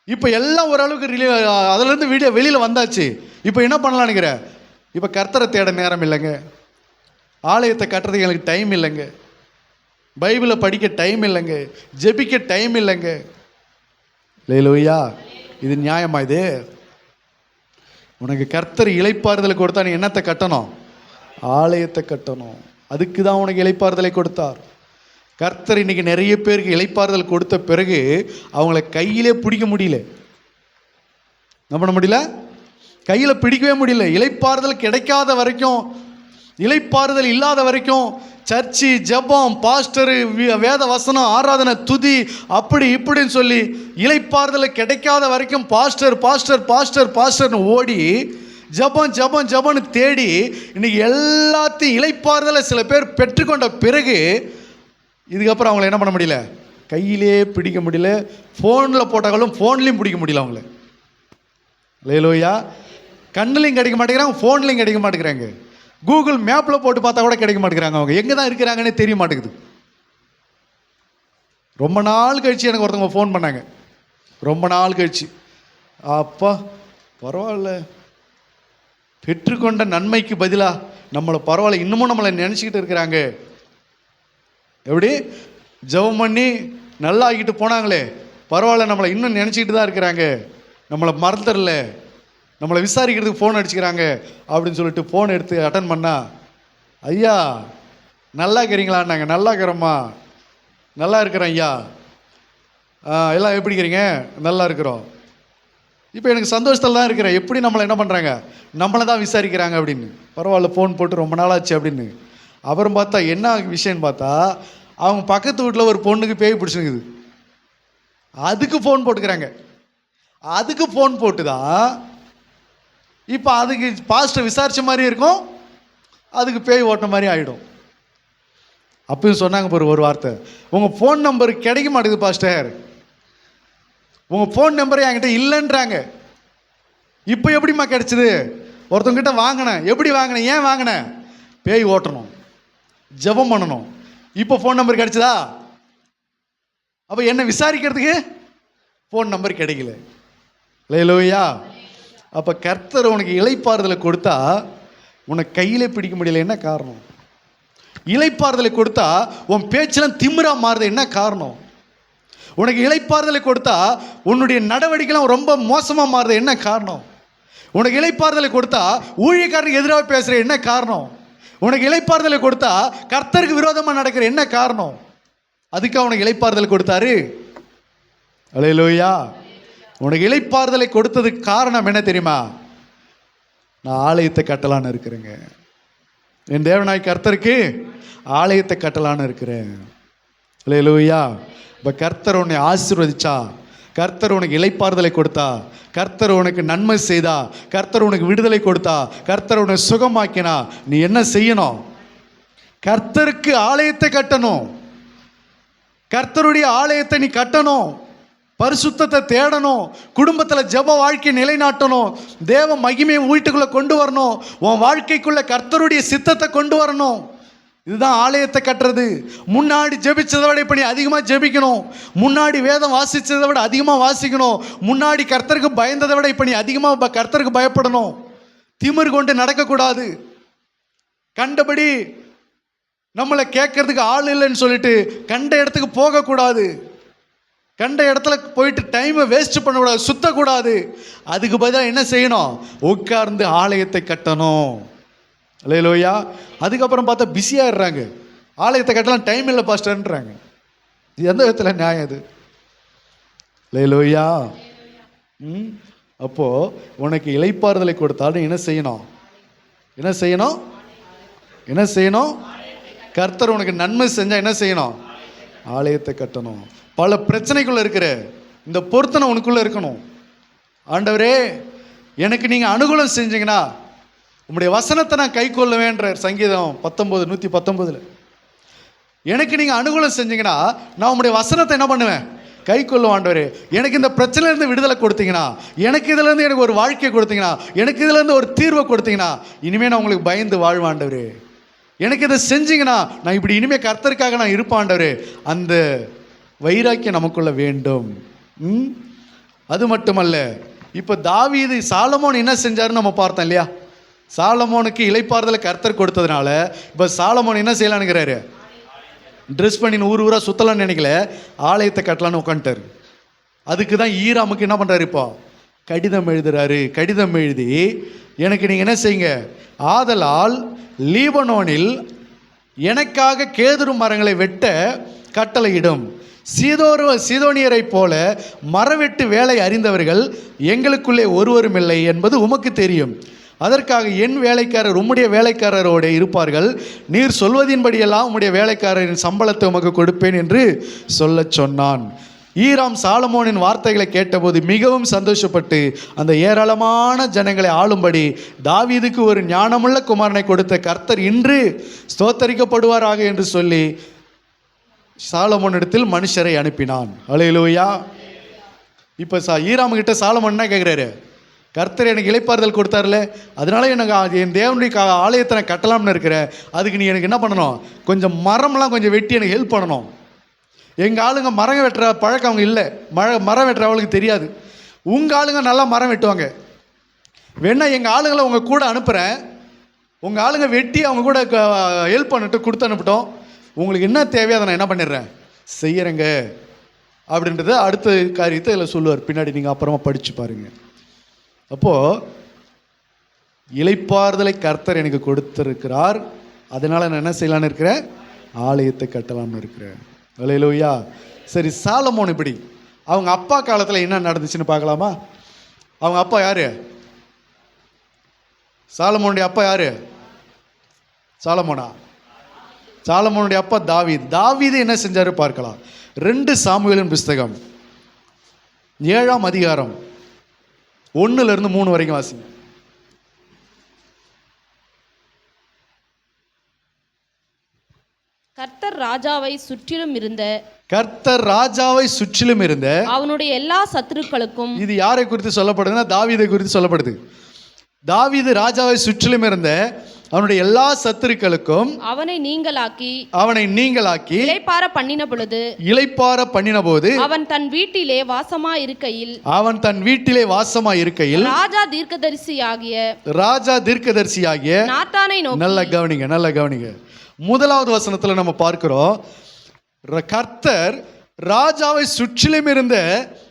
இப்போ எல்லாம் ஓரளவுக்கு அதுலேருந்து வெளியில் வந்தாச்சு. இப்போ என்ன பண்ணலான்னுங்கிற? இப்போ கர்த்தரை தேட நேரம் இல்லைங்க, ஆலயத்தை கட்டுறதுக்கு எனக்கு டைம் இல்லைங்க, பைபிளை படிக்க டைம் இல்லைங்க, ஜெபிக்க டைம் இல்லைங்க. அல்லேலூயா. இது நியாயமா? இது உனக்கு கர்த்தர் இளைப்பாறுதலை கொடுத்தா நீ என்னத்தை கட்டணும்? ஆலயத்தை கட்டணும். அதுக்கு தான் உனக்கு இளைப்பாறுதலை கொடுத்தார் கர்த்தர். இன்னைக்கு நிறைய பேருக்கு இளைப்பாறுதல் கொடுத்த பிறகு அவங்கள கையிலே பிடிக்க முடியல, என்ன பண்ண முடியல? கையில் பிடிக்கவே முடியல. இளைப்பாறுதல் கிடைக்காத வரைக்கும், இளைப்பாறுதல் இல்லாத வரைக்கும் சர்ச்சு, ஜெபம், பாஸ்டரு, வேத வசனம், ஆராதனை, துதி, அப்படி இப்படின்னு சொல்லி இளைப்பாறுதல் கிடைக்காத வரைக்கும் பாஸ்டர் பாஸ்டர் பாஸ்டர் பாஸ்டர்னு ஓடி ஜெபம் ஜெபம் ஜெபம்னு தேடி இன்னைக்கு எல்லாத்தையும் இளைப்பாறுதலை சில பேர் பெற்றுக்கொண்ட பிறகு இதுக்கப்புறம் அவங்கள என்ன பண்ண முடியல? கையிலே பிடிக்க முடியல. ஃபோனில் போட்டாலும் ஃபோன்லேயும் பிடிக்க முடியல அவங்கள. அல்லேலூயா. கண்ணுலையும் கிடைக்க மாட்டேங்கிறாங்க, ஃபோன்லேயும் கிடைக்க மாட்டேங்கிறாங்க, கூகுள் மேப்பில் போட்டு பார்த்தா கூட கிடைக்க மாட்டேங்கிறாங்க. அவங்க எங்கே தான் இருக்கிறாங்கன்னே தெரிய மாட்டேங்குது. ரொம்ப நாள் கழிச்சு எனக்கு ஒருத்தவங்க ஃபோன் பண்ணாங்க, ரொம்ப நாள் கழிச்சு. அப்பா பரவாயில்ல, பெற்றுக்கொண்ட நன்மைக்கு பதிலாக நம்மளை பரவாயில்ல இன்னமும் நம்மளை நினச்சிக்கிட்டு இருக்கிறாங்க. எப்படி ஜெபம் பண்ணி நல்லா ஆகிட்டு போனாங்களே, பரவாயில்ல நம்மளை இன்னும் நினச்சிக்கிட்டு தான் இருக்கிறாங்க, நம்மளை மறந்துடல, நம்மளை விசாரிக்கிறதுக்கு ஃபோன் அடிச்சுக்கிறாங்க அப்படின்னு சொல்லிட்டு ஃபோன் எடுத்து அட்டன் பண்ணா, ஐயா நல்லா இருக்கிறீங்களான்னாங்க. நல்லா இருக்கிறோம்மா, நல்லா இருக்கிறேன் ஐயா. எல்லாம் எப்படி இருக்கிறீங்க? நல்லா இருக்கிறோம். இப்போ எனக்கு சந்தோஷத்தில் தான் இருக்கிறேன். எப்படி நம்மளை என்ன பண்ணுறாங்க? நம்மளை தான் விசாரிக்கிறாங்க அப்படின்னு. பரவாயில்ல, ஃபோன் போட்டு ரொம்ப நாளாச்சு அப்படின்னு. அப்புறம் பார்த்தா என்ன விஷயம்னு பார்த்தா, அவங்க பக்கத்து வீட்டில் ஒரு பொண்ணுக்கு பேய் பிடிச்சிருக்குது, அதுக்கு ஃபோன் போட்டுக்கிறாங்க. அதுக்கு ஃபோன் போட்டு தான் இப்போ அதுக்கு பாஸ்டர் விசாரித்த மாதிரி இருக்கும், அதுக்கு பேய் ஓட்டின மாதிரி ஆகிடும். அப்பயும் சொன்னாங்க பாரு ஒரு வார்த்தை, உங்கள் ஃபோன் நம்பர் கிடைக்க மாட்டேங்குது பாஸ்டர், உங்கள் ஃபோன் நம்பரே என்கிட்ட இல்லைன்றாங்க. இப்போ எப்படிம்மா கிடைச்சிது? ஒருத்தவங்கிட்ட வாங்கினேன். எப்படி வாங்கினேன்? ஏன் வாங்கினேன்? பேய் ஓட்டணும், ஜெபம் பண்ணணும். இப்போ ஃபோன் நம்பர் கிடைச்சதா? அப்போ என்ன விசாரிக்கிறதுக்கு ஃபோன் நம்பர் கிடைக்கல. அல்லேலூயா. அப்போ கர்த்தர் உனக்கு இளைப்பாறுதலை கொடுத்தா உனக்கு கையிலே பிடிக்க முடியல, என்ன காரணம்? இளைப்பாறுதலை கொடுத்தா உன் பேச்செல்லாம் திமிரா மாறுது, என்ன காரணம்? உனக்கு இளைப்பாறுதலை கொடுத்தா உன்னுடைய நடவடிக்கைலாம் ரொம்ப மோசமாக மாறுது, என்ன காரணம்? உனக்கு இளைப்பாறுதலை கொடுத்தா ஊழியக்காரனுக்கு எதிராக பேசுகிற, என்ன காரணம்? உனக்கு இளைப்பாறுதலை கொடுத்தா கர்த்தருக்கு விரோதமாக நடக்கிற, என்ன காரணம்? அதுக்காக உனக்கு இளைப்பாறுதலை கொடுத்தாரு. அல்லேலூயா. உனக்கு இளைப்பாறுதலை கொடுத்ததுக்கு காரணம் என்ன தெரியுமா? நான் ஆலயத்தை கட்டலான்னு இருக்கிறேங்க, என் தேவனாய் கர்த்தருக்கு ஆலயத்தை கட்டலான்னு இருக்கிறேன். அல்லேலூயா. இப்போ கர்த்தர் உன்னை ஆசீர்வதிச்சா, கர்த்தர் உனக்கு இளைப்பாறுதலை கொடுத்தா, கர்த்தர் உனக்கு நன்மை செய்தா, கர்த்தர் உனக்கு விடுதலை கொடுத்தா, கர்த்தர் உன்னை சுகமாக்கினா, நீ என்ன செய்யணும்? கர்த்தருக்கு ஆலயத்தை கட்டணும். கர்த்தருடைய ஆலயத்தை நீ கட்டணும், பரிசுத்தத்தை தேடணும், குடும்பத்தில் ஜெப வாழ்க்கையை நிலைநாட்டணும், தேவ மகிமையை வீட்டுக்குள்ளே கொண்டு வரணும், உன் வாழ்க்கைக்குள்ளே கர்த்தருடைய சித்தத்தை கொண்டு வரணும். இதுதான் ஆலயத்தை கட்டுறது. முன்னாடி ஜெபிச்சதை விட இப்போ நீ அதிகமாக ஜெபிக்கணும். முன்னாடி வேதம் வாசித்ததை விட அதிகமாக வாசிக்கணும். முன்னாடி கர்த்தருக்கு பயந்ததை விட இப்போ நீ அதிகமாக கர்த்தருக்கு பயப்படணும். திமிர் கொண்டு நடக்கக்கூடாது. கண்டபடி நம்மளை கேட்கறதுக்கு ஆள் இல்லைன்னு சொல்லிட்டு கண்ட இடத்துக்கு போகக்கூடாது. கண்ட இடத்துல போயிட்டு டைமை வேஸ்ட் பண்ணக்கூடாது, சுத்தக்கூடாது. அதுக்கு பதிலாக என்ன செய்யணும்? உட்கார்ந்து ஆலயத்தை கட்டணும். அல்லேலூயா. அதுக்கப்புறம் பார்த்தா பிஸியாகிடுறாங்க. ஆலயத்தை கட்டலாம் டைம் இல்லை பாஸ்டர்ன்றாங்க. இது எந்த விதத்தில் நியாயம் இது? அல்லேலூயா. அப்போ உனக்கு இளைப்பாறுதலை கொடுத்தாலும் என்ன செய்யணும்? என்ன செய்யணும்? என்ன செய்யணும்? கர்த்தர் உனக்கு நன்மை செஞ்சால் என்ன செய்யணும்? ஆலயத்தை கட்டணும். பல பிரச்சனைக்குள்ள இருக்கிற இந்த பொருத்தனை உனக்குள்ள இருக்கணும். ஆண்டவரே எனக்கு நீங்கள் அனுகூலம் செஞ்சீங்கன்னா உம்முடைய வசனத்தை நான் கை கொள்ளுவேன்ற சங்கீதம் 119 எனக்கு நீங்கள் அனுகூலம் செஞ்சீங்கன்னா நான் உம்முடைய வசனத்தை என்ன பண்ணுவேன்? கை கொள்ளும். ஆண்டவரே எனக்கு இந்த பிரச்சனையிலேருந்து விடுதலை கொடுத்தீங்கன்னா, எனக்கு இதுலேருந்து எனக்கு ஒரு வாழ்க்கையை கொடுத்தீங்கன்னா, எனக்கு இதுலேருந்து ஒரு தீர்வை கொடுத்தீங்கன்னா, இனிமேல் நான் உங்களுக்கு பயந்து வாழ்வேன். ஆண்டவரே எனக்கு இதை செஞ்சீங்கன்னா நான் இப்படி இனிமேல் கர்த்தருக்காக நான் இருப்பேன். ஆண்டவரே அந்த வைராக்கியம் நமக்குள்ள வேண்டும். அது மட்டுமல்ல, இப்போ தாவீது சாலமோன் என்ன செஞ்சாருன்னு நம்ம பார்த்தோம் இல்லையா? சாலமோனுக்கு இளைப்பாறுதலை கர்த்தர் கொடுத்ததுனால இப்போ சாலமோன் என்ன செய்யலான்னுங்கிறாரு? ட்ரெஸ் பண்ணி ஊர் ஊராக சுற்றலான்னு நினைக்கல, ஆலயத்தை கட்டலான்னு உட்காந்துட்டாரு. அதுக்கு தான் ஈராமுக்கு என்ன பண்ணுறாரு? இப்போ கடிதம் எழுதுறாரு. கடிதம் எழுதி எனக்கு நீங்கள் என்ன செய்யுங்க, ஆதலால் லீபனோனில் எனக்காக கேதுரு மரங்களை வெட்ட கட்டளையிடும். சீதோனியரை போல மரவெட்டு வேலை அறிந்தவர்கள் எங்களுக்குள்ளே ஒருவரும் இல்லை என்பது உமக்கு தெரியும். அதற்காக என் வேலைக்காரர் உம்முடைய வேலைக்காரரோடு இருப்பார்கள். நீர் சொல்வதின்படியெல்லாம் உம்முடைய வேலைக்காரரின் சம்பளத்தை உமக்கு கொடுப்பேன் என்று சொல்ல சொன்னான். ஈராம் சாலமோனின் வார்த்தைகளை கேட்டபோது மிகவும் சந்தோஷப்பட்டு அந்த ஏராளமான ஜனங்களை ஆளும்படி தாவீதுக்கு ஒரு ஞானமுள்ள குமாரனை கொடுத்த கர்த்தர் இன்று ஸ்தோத்தரிக்கப்படுவாராக என்று சொல்லி சாலமோனிடத்தில் மனுஷரை அனுப்பினான். அல்லேலூயா. இப்போ ஈராம் கிட்ட சாலமோன் என்ன கேட்குறாரு? கர்த்தர் எனக்கு இளைப்பாறுதல் கொடுத்தாருல, அதனால எனக்கு என் தேவனுடைய ஆலயத்தை நான் கட்டலாம்னு இருக்கிறேன். அதுக்கு நீ எனக்கு என்ன பண்ணணும்? கொஞ்சம் மரம்லாம் கொஞ்சம் வெட்டி எனக்கு ஹெல்ப் பண்ணணும். எங்கள் ஆளுங்க மரம் வெட்டுற பழக்கம் அவங்க இல்லை. மரம் வெட்டுற அவளுக்கு தெரியாது. உங்கள் ஆளுங்க நல்லா மரம் வெட்டுவாங்க. வேணா எங்கள் ஆளுங்களை உங்கள் கூட அனுப்புகிறேன். உங்கள் ஆளுங்க வெட்டி அவங்க கூட ஹெல்ப் பண்ணிட்டு கொடுத்து அனுப்பிட்டோம். உங்களுக்கு என்ன தேவையோ அதை நான் என்ன பண்ணிடுறேன், செய்யறேங்க அப்படின்றத அடுத்த காரியத்தை இதில் சொல்லுவார். பின்னாடி நீங்கள் அப்புறமா படித்து பாருங்கள். அப்போது இளைப்பாறுதலை கர்த்தர் எனக்கு கொடுத்துருக்கிறார். அதனால் நான் என்ன செய்யலான்னு இருக்கிறேன்? ஆலயத்தை கட்டலாம்னு இருக்கிறேன். அல்லேலூயா. சரி, சாலமோன் இப்படி அவங்க அப்பா காலத்தில் என்ன நடந்துச்சுன்னு பார்க்கலாமா? அவங்க அப்பா யாரு? சாலமோனுடைய அப்பா யாரு? சாலமோனுடைய அப்பா தாவீது. தாவீது என்ன செஞ்சாரு பார்க்கலாம். 2 சாமுவேலின் புஸ்தகம் 7ஆம் அதிகாரம் 1-3 வரைக்கும் வாசிங்க. கர்த்தர் ராஜாவை சுற்றிலும் இருந்த அவனுடைய எல்லா சத்துருக்களுக்கும். இது யாரை குறித்து சொல்லப்படுதுன்னா தாவீதை குறித்து சொல்லப்படுது. தாவீது ராஜாவை சுற்றிலும் இருந்த அவனுடைய எல்லா சத்துருக்களுக்கும் அவனை நீங்களாக்கி இளைப்பாற பண்ணின பொழுது அவன் தன் வீட்டிலே வாசமா இருக்கையில் ராஜா தீர்க்கதரிசியாகிய நாத்தானை நோக்கி. நல்ல கவனிங்க. 1வது வசனத்துல நம்ம பார்க்கிறோம், கர்த்தர் ராஜாவை சுற்றிலும் இருந்த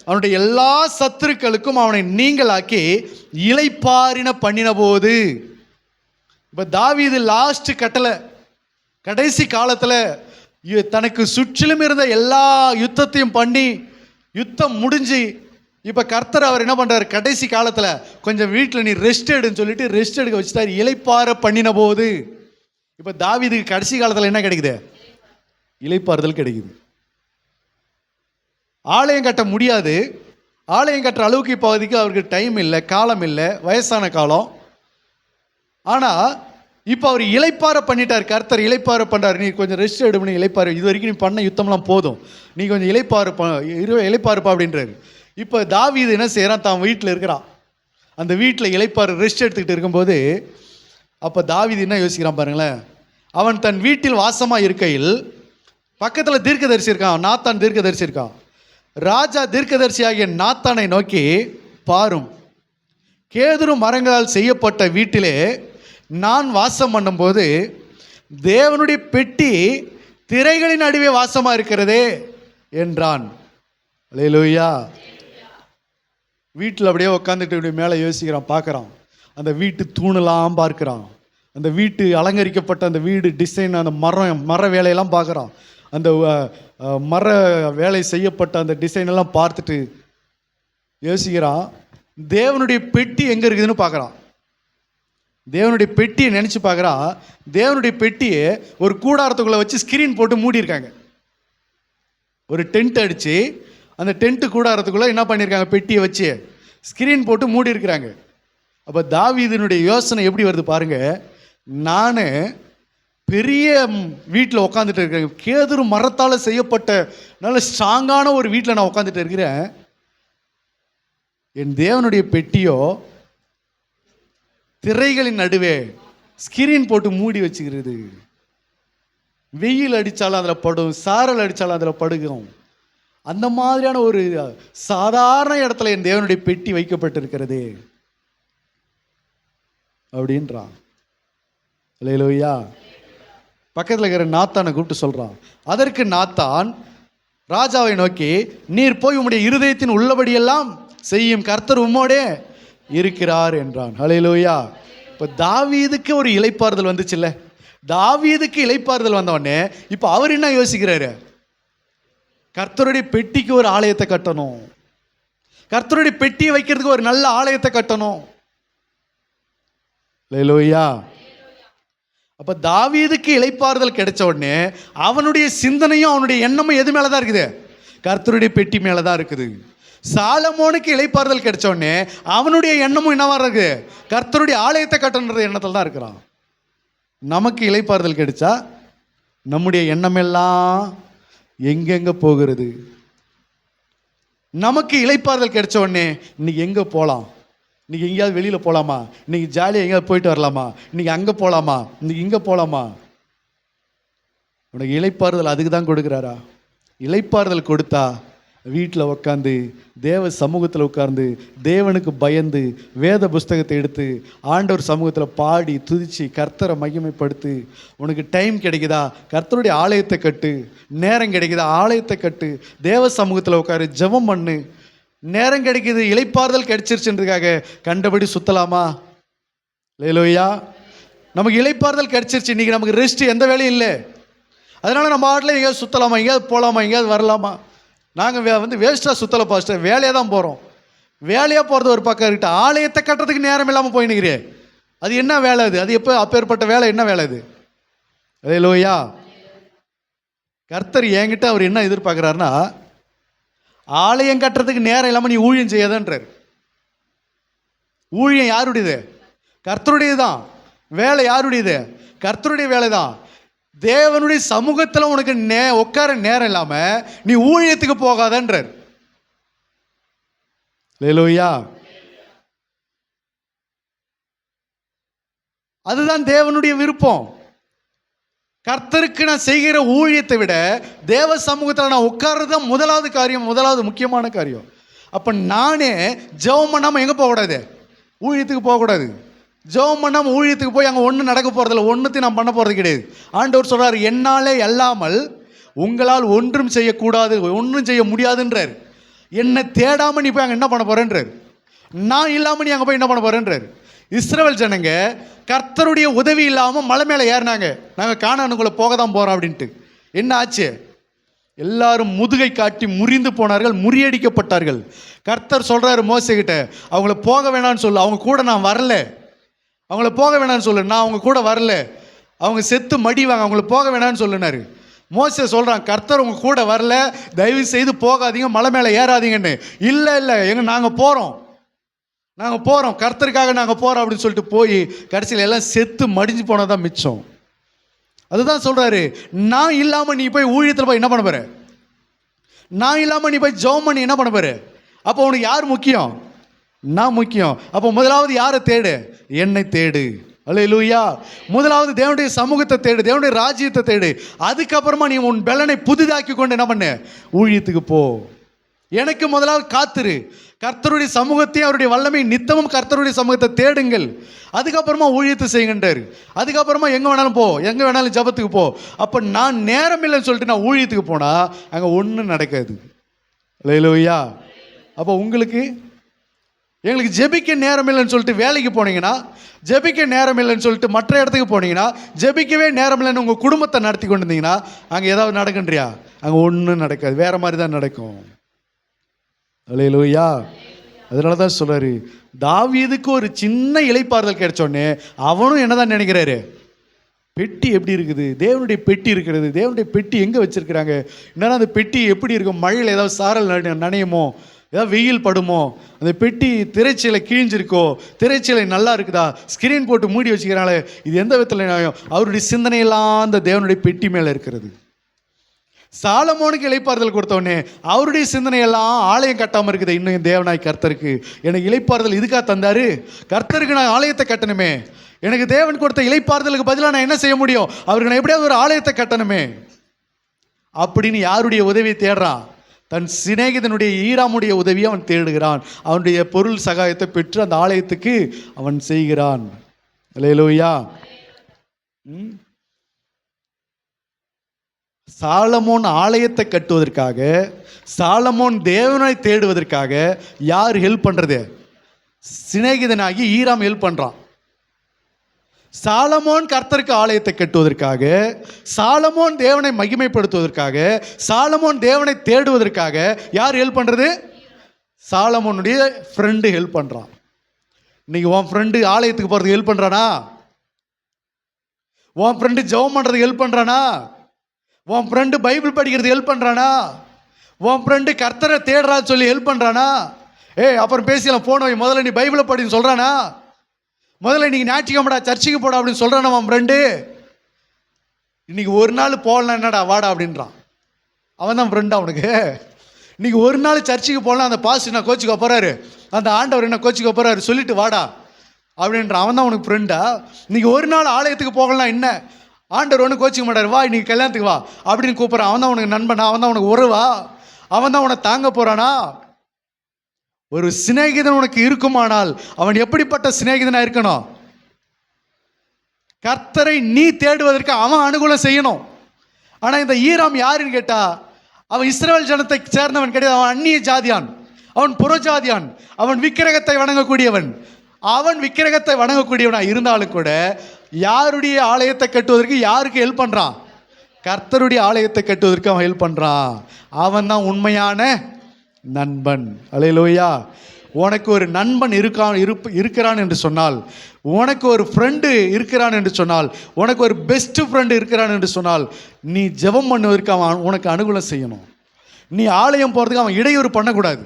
அவனுடைய எல்லா சத்துருக்களுக்கும் அவனை நீங்களாக்கி இளைப்பாறின பண்ணின போது. இப்போ தாவீது லாஸ்ட் கட்டளை, கடைசி காலத்தில் தனக்கு சுற்றிலும் இருந்த எல்லா யுத்தத்தையும் பண்ணி யுத்தம் முடிஞ்சு இப்போ கர்த்தர் அவர் என்ன பண்ணுறாரு? கடைசி காலத்தில் கொஞ்சம் வீட்டில் நீ ரெஸ்ட் எடுன்னு சொல்லிட்டு ரெஸ்ட் எடுக்க வச்சுட்டார். இளைப்பாற பண்ணின போது இப்போ தாவீதுக்கு கடைசி காலத்தில் என்ன கிடைக்குது? இளைப்பாறுதல் கிடைக்குது. ஆலயம் கட்ட முடியாது. ஆலயம் கட்டுற அளவுக்கு இப்போதைக்கு அவருக்கு டைம் இல்லை, காலம் இல்லை, வயசான காலம். ஆனால் இப்போ அவர் இளைப்பாற பண்ணிட்டார். கர்த்தர் இளைப்பாற பண்ணுறார். நீ கொஞ்சம் ரெஸ்ட் எடுப்பி இளைப்பாறு. இது வரைக்கும் நீ பண்ண யுத்தம்லாம் போதும், நீ கொஞ்சம் இளைப்பாறுப்பா அப்படின்றாரு. இப்போ தாவீது என்ன செய்கிறான்? தான் வீட்டில் இருக்கிறான். அந்த வீட்டில் இளைப்பாறு ரெஸ்ட் எடுத்துக்கிட்டு இருக்கும்போது அப்போ தாவீது என்ன யோசிக்கிறான் பாருங்களேன். அவன் தன் வீட்டில் வாசமாக இருக்கையில் பக்கத்தில் தீர்க்கதரிசி இருக்கான், நாத்தான் தீர்க்கதரிசி இருக்கான். ராஜா தீர்க்கதரிசியாகிய நாத்தானை நோக்கி, பாரும், கேதுரு மரங்களால் செய்யப்பட்ட வீட்டிலே நான் வாசம் பண்ணும்போது தேவனுடைய பெட்டி திரைகளின் நடுவே வாசமாக இருக்கிறதே என்றான். அல்லேலூயா. வீட்டில் அப்படியே உட்காந்துட்டு இப்படி மேலே யோசிக்கிறான், பார்க்குறான். அந்த வீட்டு தூணெல்லாம் பார்க்குறான், அந்த வீட்டு அலங்கரிக்கப்பட்ட அந்த வீடு டிசைன், அந்த மர வேலையெல்லாம் பார்க்குறான். அந்த மர வேலை செய்யப்பட்ட அந்த டிசைனெல்லாம் பார்த்துட்டு யோசிக்கிறான், தேவனுடைய பெட்டி எங்கே இருக்குதுன்னு பார்க்குறான். தேவனுடைய பெட்டியை நினச்சி பார்க்குறான். தேவனுடைய பெட்டியை ஒரு கூடாரத்துக்குள்ளே வச்சு ஸ்க்ரீன் போட்டு மூடியிருக்காங்க. ஒரு டென்ட் அடித்து அந்த டென்ட்டு கூடாரத்துக்குள்ளே என்ன பண்ணியிருக்காங்க, பெட்டியை வச்சு ஸ்க்ரீன் போட்டு மூடி இருக்கிறாங்க. அப்போ தாவீதினுடைய யோசனை எப்படி வருது பாருங்க. நான் பெரிய வீட்டில் உட்காந்துட்டு இருக்கிறேன், கேதுரு மரத்தால் செய்யப்பட்ட நல்ல ஸ்ட்ராங்கான ஒரு வீட்டில் நான் உட்காந்துட்டு இருக்கிறேன். என் தேவனுடைய பெட்டியோ திரைகளின் நடுவே ஸ்கிரீன் போட்டு மூடி வச்சுக்கிறது. வெயில் அடித்தாலும் அதில் படும், சாரல் அடித்தாலும் அதில் படுகும். அந்த மாதிரியான ஒரு சாதாரண இடத்துல என் தேவனுடைய பெட்டி வைக்கப்பட்டிருக்கிறது அப்படின்றான். அல்லேலூயா. பக்கத்தில் இருக்கிற நாத்தானை கூப்பிட்டு சொல்கிறான். அதற்கு நாத்தான் ராஜாவை நோக்கி, நீர் போய் உம்முடைய இருதயத்தின் உள்ளபடியெல்லாம் செய்யும், கர்த்தர் உம்மோடே இருக்கிறார் என்றான். அல்லேலூயா. இப்போ தாவீதுக்கு ஒரு இளைப்பாறுதல் வந்துச்சுல்ல. தாவீதுக்கு இளைப்பாறுதல் வந்தவொடனே இப்போ அவர் என்ன யோசிக்கிறாரு, கர்த்தருடைய பெட்டிக்கு ஒரு ஆலயத்தை கட்டணும், கர்த்தருடைய பெட்டியை வைக்கிறதுக்கு ஒரு நல்ல ஆலயத்தை கட்டணும். அல்லேலூயா. அப்போ தாவீதுக்கு இளைப்பாறுதல் கிடைச்ச உடனே அவனுடைய சிந்தனையும் அவனுடைய எண்ணமும் எது மேலே தான் இருக்குது, கர்த்தருடைய பெட்டி மேலே தான் இருக்குது. சாலமோனுக்கு இளைப்பாறுதல் கிடைச்ச உடனே அவனுடைய எண்ணமும் என்னவா இருக்கு, கர்த்தருடைய ஆலயத்தை கட்டணுன்ற எண்ணத்தில் தான் இருக்கிறான். நமக்கு இளைப்பாறுதல் கிடைச்சா நம்முடைய எண்ணமெல்லாம் எங்கெங்கே போகிறது? நமக்கு இளைப்பாறுதல் கிடைச்ச உடனே இன்னைக்கு எங்கே போகலாம், இன்னைக்கு எங்கேயாவது வெளியில் போகலாமா, இன்னைக்கு ஜாலியாக எங்கேயாவது போயிட்டு வரலாமா, இன்னைக்கு அங்கே போகலாமா, இன்னைக்கு இங்கே போகலாமா? உனக்கு இளைப்பாறுதல் அதுக்கு தான் கொடுக்குறாரா? இளைப்பாறுதல் கொடுத்தா வீட்டில் உட்காந்து தேவ சமூகத்தில் உட்கார்ந்து தேவனுக்கு பயந்து வேத புஸ்தகத்தை எடுத்து ஆண்டவர் சமூகத்தில் பாடி துதிச்சு கர்த்தரை மகிமைப்படுத்து. உனக்கு டைம் கிடைக்குதா, கர்த்தருடைய ஆலயத்தை கட்டு. நேரம் கிடைக்குதா, ஆலயத்தை கட்டு. தேவ சமூகத்தில் உட்காரு, ஜெபம் பண்ணு. நேரம் கிடைக்குது, இளைப்பாறுதல் கிடைச்சிருச்சுன்றதுக்காக கண்டபடி சுற்றலாமா? அல்லேலூயா. நமக்கு இளைப்பாறுதல் கிடைச்சிருச்சு, இன்றைக்கி நமக்கு ரெஸ்ட், எந்த வேலையும் இல்லை. அதனால் நம்ம ஆட்டில் எங்கேயாவது சுற்றலாமா, எங்கேயாவது போகலாமா, எங்கேயாவது வரலாமா? நாங்கள் வேஸ்ட்டாக சுற்றலை பாஸ்டர், வேலையாக தான் போகிறோம். வேலையாக போகிறது ஒரு பக்கம் இருக்கட்டும், ஆலயத்தை கட்டுறதுக்கு நேரம் இல்லாமல் போயினுக்கிறே, அது என்ன வேலை? அது எப்போ அப்பேற்பட்ட வேலை, என்ன வேலை அது? அல்லேலூயா. கர்த்தர் என்கிட்ட அவர் என்ன எதிர்பார்க்குறாருன்னா, ஆலயம் கட்டுறதுக்கு நேரம் இல்லாமல் நீ ஊழியம் செய்யாதன்றார். ஊழியம் யாருடையது? கர்த்தருடையது தான். வேலை யாருடையது? கர்த்தருடைய வேலை தான். தேவனுடைய சமூகத்தில் உனக்கு உட்கார நேரம் இல்லாமல் நீ ஊழியத்துக்கு போகாதன்றார். அல்லேலூயா. அதுதான் தேவனுடைய விருப்பம். கர்த்தருக்கு நான் செய்கிற ஊழியத்தை விட தேவ சமூகத்தில் நான் உட்கார்றது தான் முதலாவது காரியம், முதலாவது முக்கியமான காரியம். அப்போ நானே ஜெபம் பண்ணாமல் எங்கே போகக்கூடாது? ஊழியத்துக்கு போகக்கூடாது. ஜெபம் பண்ணாமல் ஊழியத்துக்கு போய் அங்கே ஒன்றும் நடக்க போகிறதில்ல, ஒன்றுத்தையும் நான் பண்ண போகிறது கிடையாது. ஆண்டவர் சொல்கிறார், என்னாலே அல்லாமல் உங்களால் ஒன்றும் செய்யக்கூடாது, ஒன்றும் செய்ய முடியாதுன்றார். என்னை தேடாமல் நீ போய் அங்கே என்ன பண்ண போகிறேன்றார். நான் இல்லாமல் நீ அங்கே போய் என்ன பண்ண போகிறேன்றார். இஸ்ரவேல் ஜனங்க கர்த்தருடைய உதவி இல்லாமல் மலை மேலே ஏறினாங்க, நாங்கள் கானானுக்குள்ளே போக தான் போகிறோம் அப்படின்ட்டு. என்ன ஆச்சு? எல்லாரும் முதுகை காட்டி முறிந்து போனார்கள், முறியடிக்கப்பட்டார்கள். கர்த்தர் சொல்கிறாரு மோசேகிட்ட, அவங்கள போக வேணான்னு சொல்லு, அவங்க கூட நான் வரல. அவங்கள போக வேணான்னு சொல்லு, நான் அவங்க கூட வரல, அவங்க செத்து மடிவாங்க, அவங்கள போக வேணான்னு சொல்லுனாரு. மோசே சொல்கிறான், கர்த்தர் உங்க கூட வரல, தயவு செய்து போகாதீங்க, மலை மேலே ஏறாதீங்கன்னு. இல்லை நாங்கள் போகிறோம், கர்த்தருக்காக நாங்கள் போகிறோம் அப்படின்னு சொல்லிட்டு போய் கடைசியில் எல்லாம் செத்து மடிஞ்சு போனதான் மிச்சம். அதுதான் சொல்கிறாரு, நான் இல்லாமல் நீ போய் ஊழியத்தில் போய் என்ன பண்ண போற? நான் இல்லாமல் நீ போய் ஜெபம் பண்ணி என்ன பண்ண போற? அப்போ உனக்கு யார் முக்கியம்? நான் முக்கியம். அப்போ முதலாவது யாரை தேடு? என்னை தேடு. அல்லேலூயா. முதலாவது தேவனுடைய சமூகத்தை தேடு, தேவனுடைய ராஜ்யத்தை தேடு. அதுக்கப்புறமா நீ உன் பலனை புதிதாக்கி கொண்டு என்ன பண்ணு, ஊழியத்துக்கு போ. எனக்கு முதலாவது காத்துரு, கர்த்தருடைய சமூகத்தையும் அவருடைய வல்லமை நித்தமும் கர்த்தருடைய சமூகத்தை தேடுங்கள். அதுக்கப்புறமா ஊழியத்தை செய்யுங்கன்றாரு. அதுக்கப்புறமா எங்கே வேணாலும் போ, எங்கே வேணாலும் ஜபத்துக்கு போ. அப்போ நான் நேரம் இல்லைன்னு சொல்லிட்டு நான் ஊழியத்துக்கு போனால் அங்கே ஒன்றும் நடக்காது. அல்லேலூயா. அப்போ எங்களுக்கு ஜெபிக்க நேரம் இல்லைன்னு சொல்லிட்டு வேலைக்கு போனீங்கன்னா, ஜெபிக்க நேரம் இல்லைன்னு சொல்லிட்டு மற்ற இடத்துக்கு போனீங்கன்னா, ஜெபிக்கவே நேரம் இல்லைன்னு உங்கள் குடும்பத்தை நடத்தி கொண்டு இருந்தீங்கன்னா அங்கே ஏதாவது நடக்குன்றியா? அங்கே ஒன்றும் நடக்காது, வேற மாதிரி தான் நடக்கும். அல்லேலூயா. அதனால தான் சொல்றாரு, தாவீதுக்கு ஒரு சின்ன இளைப்பாறுதல் கிடைச்சோடனே அவனும் என்னதான் நினைக்கிறாரு, பெட்டி எப்படி இருக்குது, தேவனுடைய பெட்டி இருக்கிறது, தேவனுடைய பெட்டி எங்கே வச்சிருக்கிறாங்க, என்னன்னா அந்த பெட்டி எப்படி இருக்கும், மழையில் ஏதாவது சாரல் நனையுமோ, ஏதாவது வெயில் படுமோ, அந்த பெட்டி திரைச்சீலை கிழிஞ்சிருக்கோ, திரைச்சீலை நல்லா இருக்குதா, ஸ்கிரீன் போட்டு மூடி வச்சுக்கிறாங்களே, இது எந்த விதத்தில் நியாயம்? அவருடைய சிந்தனையெல்லாம் அந்த தேவனுடைய பெட்டி மேலே இருக்கிறது. சாலமோனுக்கு இளைப்பாறுதல் கொடுத்தவொடனே அவருடைய சிந்தனையெல்லாம் ஆலயம் கட்டாமல் இருக்குது. இன்னும் தேவனாய் கர்த்தருக்கு எனக்கு இளைப்பாறுதல் இதுக்காக தந்தாரு, கர்த்தருக்கு நான் ஆலயத்தை கட்டணுமே, எனக்கு தேவன் கொடுத்த இளைப்பாறுதலுக்கு பதிலாக நான் என்ன செய்ய முடியும், அவருக்கு நான் எப்படியாவது ஒரு ஆலயத்தை கட்டணுமே அப்படின்னு யாருடைய உதவியை தேடுறான்? தன் சிநேகிதனுடைய ஈராமுடைய உதவியை அவன் தேடுகிறான். அவனுடைய பொருள் சகாயத்தை பெற்று அந்த ஆலயத்துக்கு அவன் செய்கிறான். அல்லேலூயா. சாலமோன் ஆலயத்தை கட்டுவதற்காக, சாலமோன் தேவனை தேடுவதற்காக யார் ஹெல்ப் பண்றது? சிநேகிதனாகி ஈராம் ஹெல்ப் பண்றான். சாலமோன் கர்த்தருக்கு ஆலயத்தை கட்டுவதற்காக, சாலமோன் தேவனை மகிமைப்படுத்துவதற்காக, சாலமோன் தேவனை தேடுவதற்காக யார் ஹெல்ப் பண்றது? சாலமோனுடைய ஃப்ரெண்டு ஹெல்ப் பண்றான். இன்னைக்கு உன் ஃப்ரெண்டு ஆலயத்துக்கு போறதுக்கு ஹெல்ப் பண்றானா? உன் ஃப்ரெண்டு ஜெபம் பண்றதுக்கு ஹெல்ப் பண்றானா? உன் ஃப்ரெண்டு பைபிள் படிக்கிறது ஹெல்ப் பண்ணுறானா? உன் ஃப்ரெண்டு கர்த்தரை தேடுறான்னு சொல்லி ஹெல்ப் பண்ணுறானா? அப்புறம் பேசிக்கலாம், போன முதல்ல நீ பைபிளை படின்னு சொல்கிறானா? முதல்ல நீங்கள் ஞாயிற்றுக்கிழமைடா சர்ச்சுக்கு போடா அப்படின்னு சொல்கிறானா உன் ஃப்ரெண்டு? இன்னைக்கு ஒரு நாள் போகலாம், என்னடா வாடா அப்படின்றான். அவன் தான் ஃப்ரெண்டா அவனுக்கு? இன்னைக்கு ஒரு நாள் சர்ச்சுக்கு போகலாம், அந்த பாஸ்டர் என்ன கோச்சிக்க போகிறாரு, அந்த ஆண்டவர் என்ன கோச்சிக்க போகிறாரு, சொல்லிட்டு வாடா அப்படின்றான். அவன் தான் உனக்கு ஃப்ரெண்டா? இன்னைக்கு ஒரு நாள் ஆலயத்துக்கு போகலாம், என்ன ஆண்டவர் ஒன்று கோச்சிக்க மாட்டார், வா இன்னைக்கு கல்யாணத்துக்கு வா அப்படின்னு கூப்பிட்றான். அவன் தான் உனக்கு நண்பனா? அவன் தான் உனக்கு உறவா? அவன் தான் உனக்கு தாங்க போறானா? ஒரு சிநேகிதன் உனக்கு இருக்குமானால் அவன் எப்படிப்பட்ட சிநேகிதனா இருக்கணும்? கர்த்தரை நீ தேடுவதற்கு அவன் அனுகூலம் செய்யணும். ஆனால் இந்த ஈராம் யாருன்னு கேட்டா, அவன் இஸ்ரவேல் ஜனத்தை சேர்ந்தவன் கிடையாது. அவன் அந்நிய ஜாதியான், அவன் புறஜாதியான், அவன் விக்கிரகத்தை வணங்கக்கூடியவன். அவன் விக்கிரகத்தை வணங்கக்கூடியவனா இருந்தாலும் கூட யாருடைய ஆலயத்தை கட்டுவதற்கு யாருக்கு ஹெல்ப் பண்றான்? கர்த்தருடைய ஆலயத்தை கட்டுவதற்கு அவன் ஹெல்ப் பண்றான். அவன் தான் உண்மையான நண்பன். அல்லேலூயா. உனக்கு ஒரு நண்பன் இருக்கிறான் என்று சொன்னால், உனக்கு ஒரு ஃப்ரெண்டு இருக்கிறான் என்று சொன்னால், உனக்கு ஒரு பெஸ்ட் ஃப்ரெண்டு இருக்கிறான் என்று சொன்னால், நீ ஜெபம் பண்ணுவதற்கு அவன் உனக்கு அனுகூலம் செய்யணும். நீ ஆலயம் போகிறதுக்கு அவன் இடையூறு பண்ணக்கூடாது.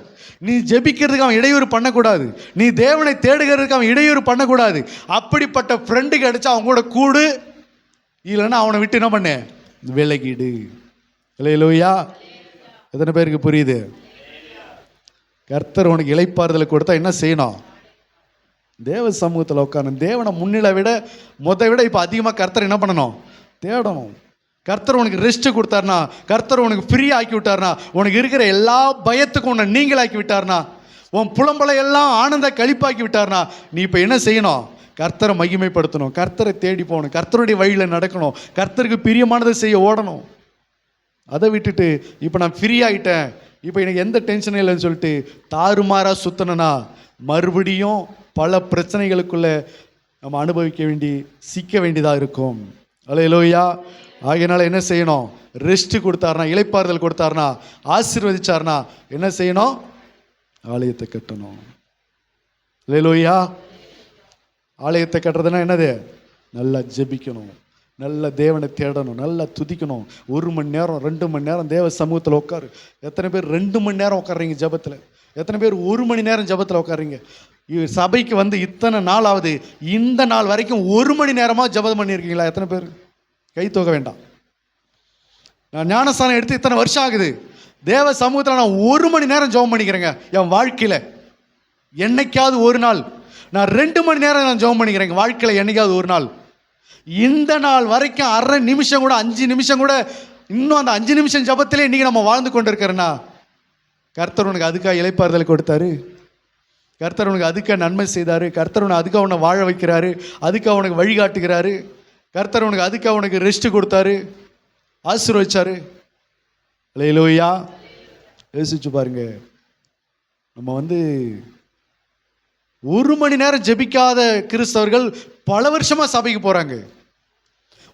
நீ ஜெபிக்கிறதுக்கு அவன் இடையூறு பண்ணக்கூடாது. நீ தேவனை தேடுகிறதுக்கு அவன் இடையூறு பண்ணக்கூடாது. அப்படிப்பட்ட ஃப்ரெண்டு கிடைச்சா அவன் கூட கூடு, இல்லைன்னா அவனை விட்டு என்ன பண்ணு, விலகிடு. அல்லேலூயா. எத்தனை பேருக்கு புரியுது? கர்த்தர் உனக்கு இளைப்பாறுதலை கொடுத்தா என்ன செய்யணும்? தேவ சமூகத்தில் உட்காரணும். தேவனை முன்னிலை விட இப்போ அதிகமாக கர்த்தர் என்ன பண்ணணும்? தேடணும். கர்த்தர் உனக்கு ரெஸ்ட் கொடுத்தாருனா, கர்த்தர் உனக்கு ஃப்ரீ ஆக்கி விட்டார்னா, உனக்கு இருக்கிற எல்லா பயத்துக்கும் உன்னை நீங்களாக்கி விட்டார்னா, உன் புலம்பலை எல்லாம் ஆனந்த கழிப்பாக்கி விட்டார்னா, நீ இப்போ என்ன செய்யணும்? கர்த்தரை மகிமைப்படுத்தணும், கர்த்தரை தேடி போகணும், கர்த்தருடைய வழியில் நடக்கணும், கர்த்தருக்கு பிரியமானதை செய்ய ஓடணும். அதை விட்டுட்டு இப்போ நான் ஃப்ரீ ஆகிட்டேன், இப்போ எனக்கு எந்த டென்ஷனும் இல்லைன்னு சொல்லிட்டு தாறுமாறாக சுத்தணும்னா மறுபடியும் பல பிரச்சனைகளுக்குள்ளே நம்ம சிக்க வேண்டியதாக இருக்கும். அல்லேலூயா. ஆகையினால என்ன செய்யணும்? ரெஸ்ட் கொடுத்தாருனா, இளைப்பாறுதல் கொடுத்தாருனா, ஆசீர்வதிச்சார்னா என்ன செய்யணும்? ஆலயத்தை கட்டணும். அல்லேலூயா. ஆலயத்தை கட்டுறதுன்னா என்னது? நல்லா ஜெபிக்கணும், நல்ல தேவனை தேடணும், நல்லா துதிக்கணும். 1 மணி நேரம் 2 மணி நேரம் தேவ சமூகத்தில் உட்காரு. எத்தனை பேர் 2 மணி நேரம் உட்காடுறீங்க ஜபத்தில்? எத்தனை பேர் 1 மணி நேரம் ஜபத்தில் உட்காடுறீங்க? சபைக்கு வந்து இத்தனை நாள் ஆகுது, இந்த நாள் வரைக்கும் 1 மணி நேரமாக ஜபம் பண்ணியிருக்கீங்களா? எத்தனை பேர்? கை தூக்க வேண்டாம். நான் ஞானஸ்தானம் எடுத்து இத்தனை வருஷம் ஆகுது, தேவ சமூகத்தில் நான் 1 மணி நேரம் ஜெபம் பண்ணிக்கிறேங்க. என் வாழ்க்கையில் என்னைக்காவது ஒரு நாள் நான் 2 மணி நேரம் நான் ஜெபம் பண்ணிக்கிறேன் வாழ்க்கையில் என்னைக்காவது ஒரு நாள். இந்த நாள் வரைக்கும் அரை நிமிஷம் கூட 5 நிமிஷம் கூட இன்னும் அந்த 5 நிமிஷம் ஜெபத்திலே இன்னைக்கு நம்ம வாழ்ந்து கொண்டு இருக்கிறேன்னா கர்த்தர் உனக்கு அதுக்காக இளைப்பாறுதல் கொடுத்தாரு. கர்த்தர் உனக்கு அதுக்காக நன்மை செய்தாரு. கர்த்தர் உனக்கு அதுக்காக உன்னை வாழ வைக்கிறாரு. அதுக்காக உனக்கு வழிகாட்டுகிறாரு. கர்த்தர் உனக்கு அதுக்காக உனக்கு ரெஸ்ட் கொடுத்தாரு, ஆசீர்வதிச்சாரு. அல்லேலூயா. யோசிச்சு பாருங்க, நம்ம 1 மணி நேரம் ஜெபிக்காத கிறிஸ்தவர்கள் பல வருஷமா சபைக்கு போறாங்க.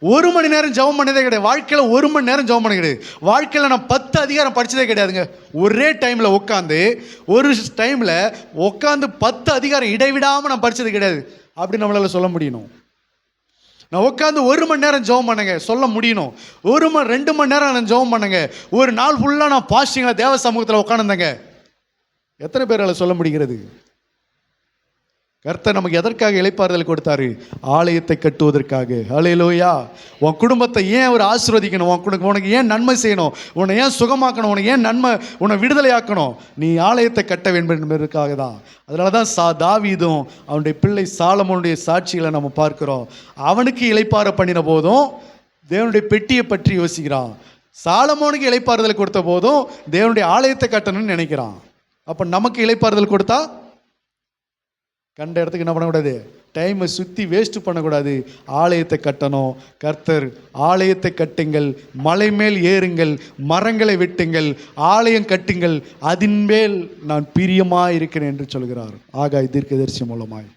1 மணி நேரம் ஜெபம் பண்ணதே கிடையாது. வாழ்க்கையில் 1 மணி நேரம் ஜெபம் பண்ண கிடையாது. வாழ்க்கையில் நான் 10 அதிகாரம் படித்ததே கிடையாதுங்க. ஒரே டைமில் உட்காந்து 10 அதிகாரம் இடைவிடாமல் நான் படித்தது கிடையாது. அப்படி நம்மளால சொல்ல முடியணும். நான் உட்காந்து 1 மணி நேரம் ஜெபம் பண்ணுங்க சொல்ல முடியணும். 2 மணி நேரம் நான் ஜெபம் பண்ணுங்க. ஒரு நாள் ஃபுல்லாக நான் பாஸ்டிங்கில் தேவ சமூகத்தில் உட்காந்துருந்தேங்க. எத்தனை பேரால் சொல்ல முடிகிறது? கர்த்தர் நமக்கு எதற்காக இளைப்பாறுதல் கொடுத்தாரு? ஆலயத்தை கட்டுவதற்காக. ஹல்லேலூயா. உன் குடும்பத்தை ஏன் அவர் ஆசீர்வதிக்கணும்? உனக்கு ஏன் நன்மை செய்யணும்? உன்னை ஏன் சுகமாக்கணும்? உனக்கு ஏன் உன்னை விடுதலையாக்கணும்? நீ ஆலயத்தை கட்ட வேண்டும் என்பதற்காக தான். அதனால தான் தாவீதும் அவனுடைய பிள்ளை சாலமோனுடைய சாட்சிகளை நம்ம பார்க்கிறோம். அவனுக்கு இளைப்பாற பண்ணின போதும் தேவனுடைய பெட்டியை பற்றி யோசிக்கிறான். சாலமோனுக்கு இளைப்பாறுதல் கொடுத்த போதும் தேவனுடைய ஆலயத்தை கட்டணும்னு நினைக்கிறான். அப்போ நமக்கு இளைப்பாறுதல் கொடுத்தா கண்ட இடத்துக்கு என்ன பண்ணக்கூடாது? டைமை சுற்றி வேஸ்ட் பண்ணக்கூடாது. ஆலயத்தை கட்டணும். கர்த்தர் ஆலயத்தை கட்டுங்கள், மலை மேல் ஏறுங்கள், மரங்களை வெட்டுங்கள், ஆலயம் கட்டுங்கள், அதின் மேல் நான் பிரியமாக இருக்கிறேன் என்று சொல்கிறார் ஆகாய் தீர்க்கதரிசி மூலமாய்.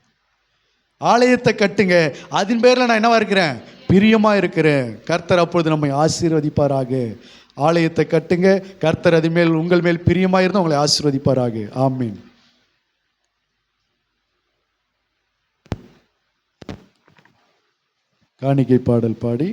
ஆலயத்தை கட்டுங்க, அதன் பேரில் நான் என்னவா இருக்கிறேன்? பிரியமாக இருக்கிறேன். கர்த்தர் அப்பொழுது நம்மை ஆசீர்வதிப்பாராக. ஆலயத்தை கட்டுங்க, கர்த்தர் அதன் மேல் உங்கள் மேல் பிரியமாக இருந்து உங்களை ஆசீர்வதிப்பாராக. ஆமீன். காணிக்கை பாடல் பாடி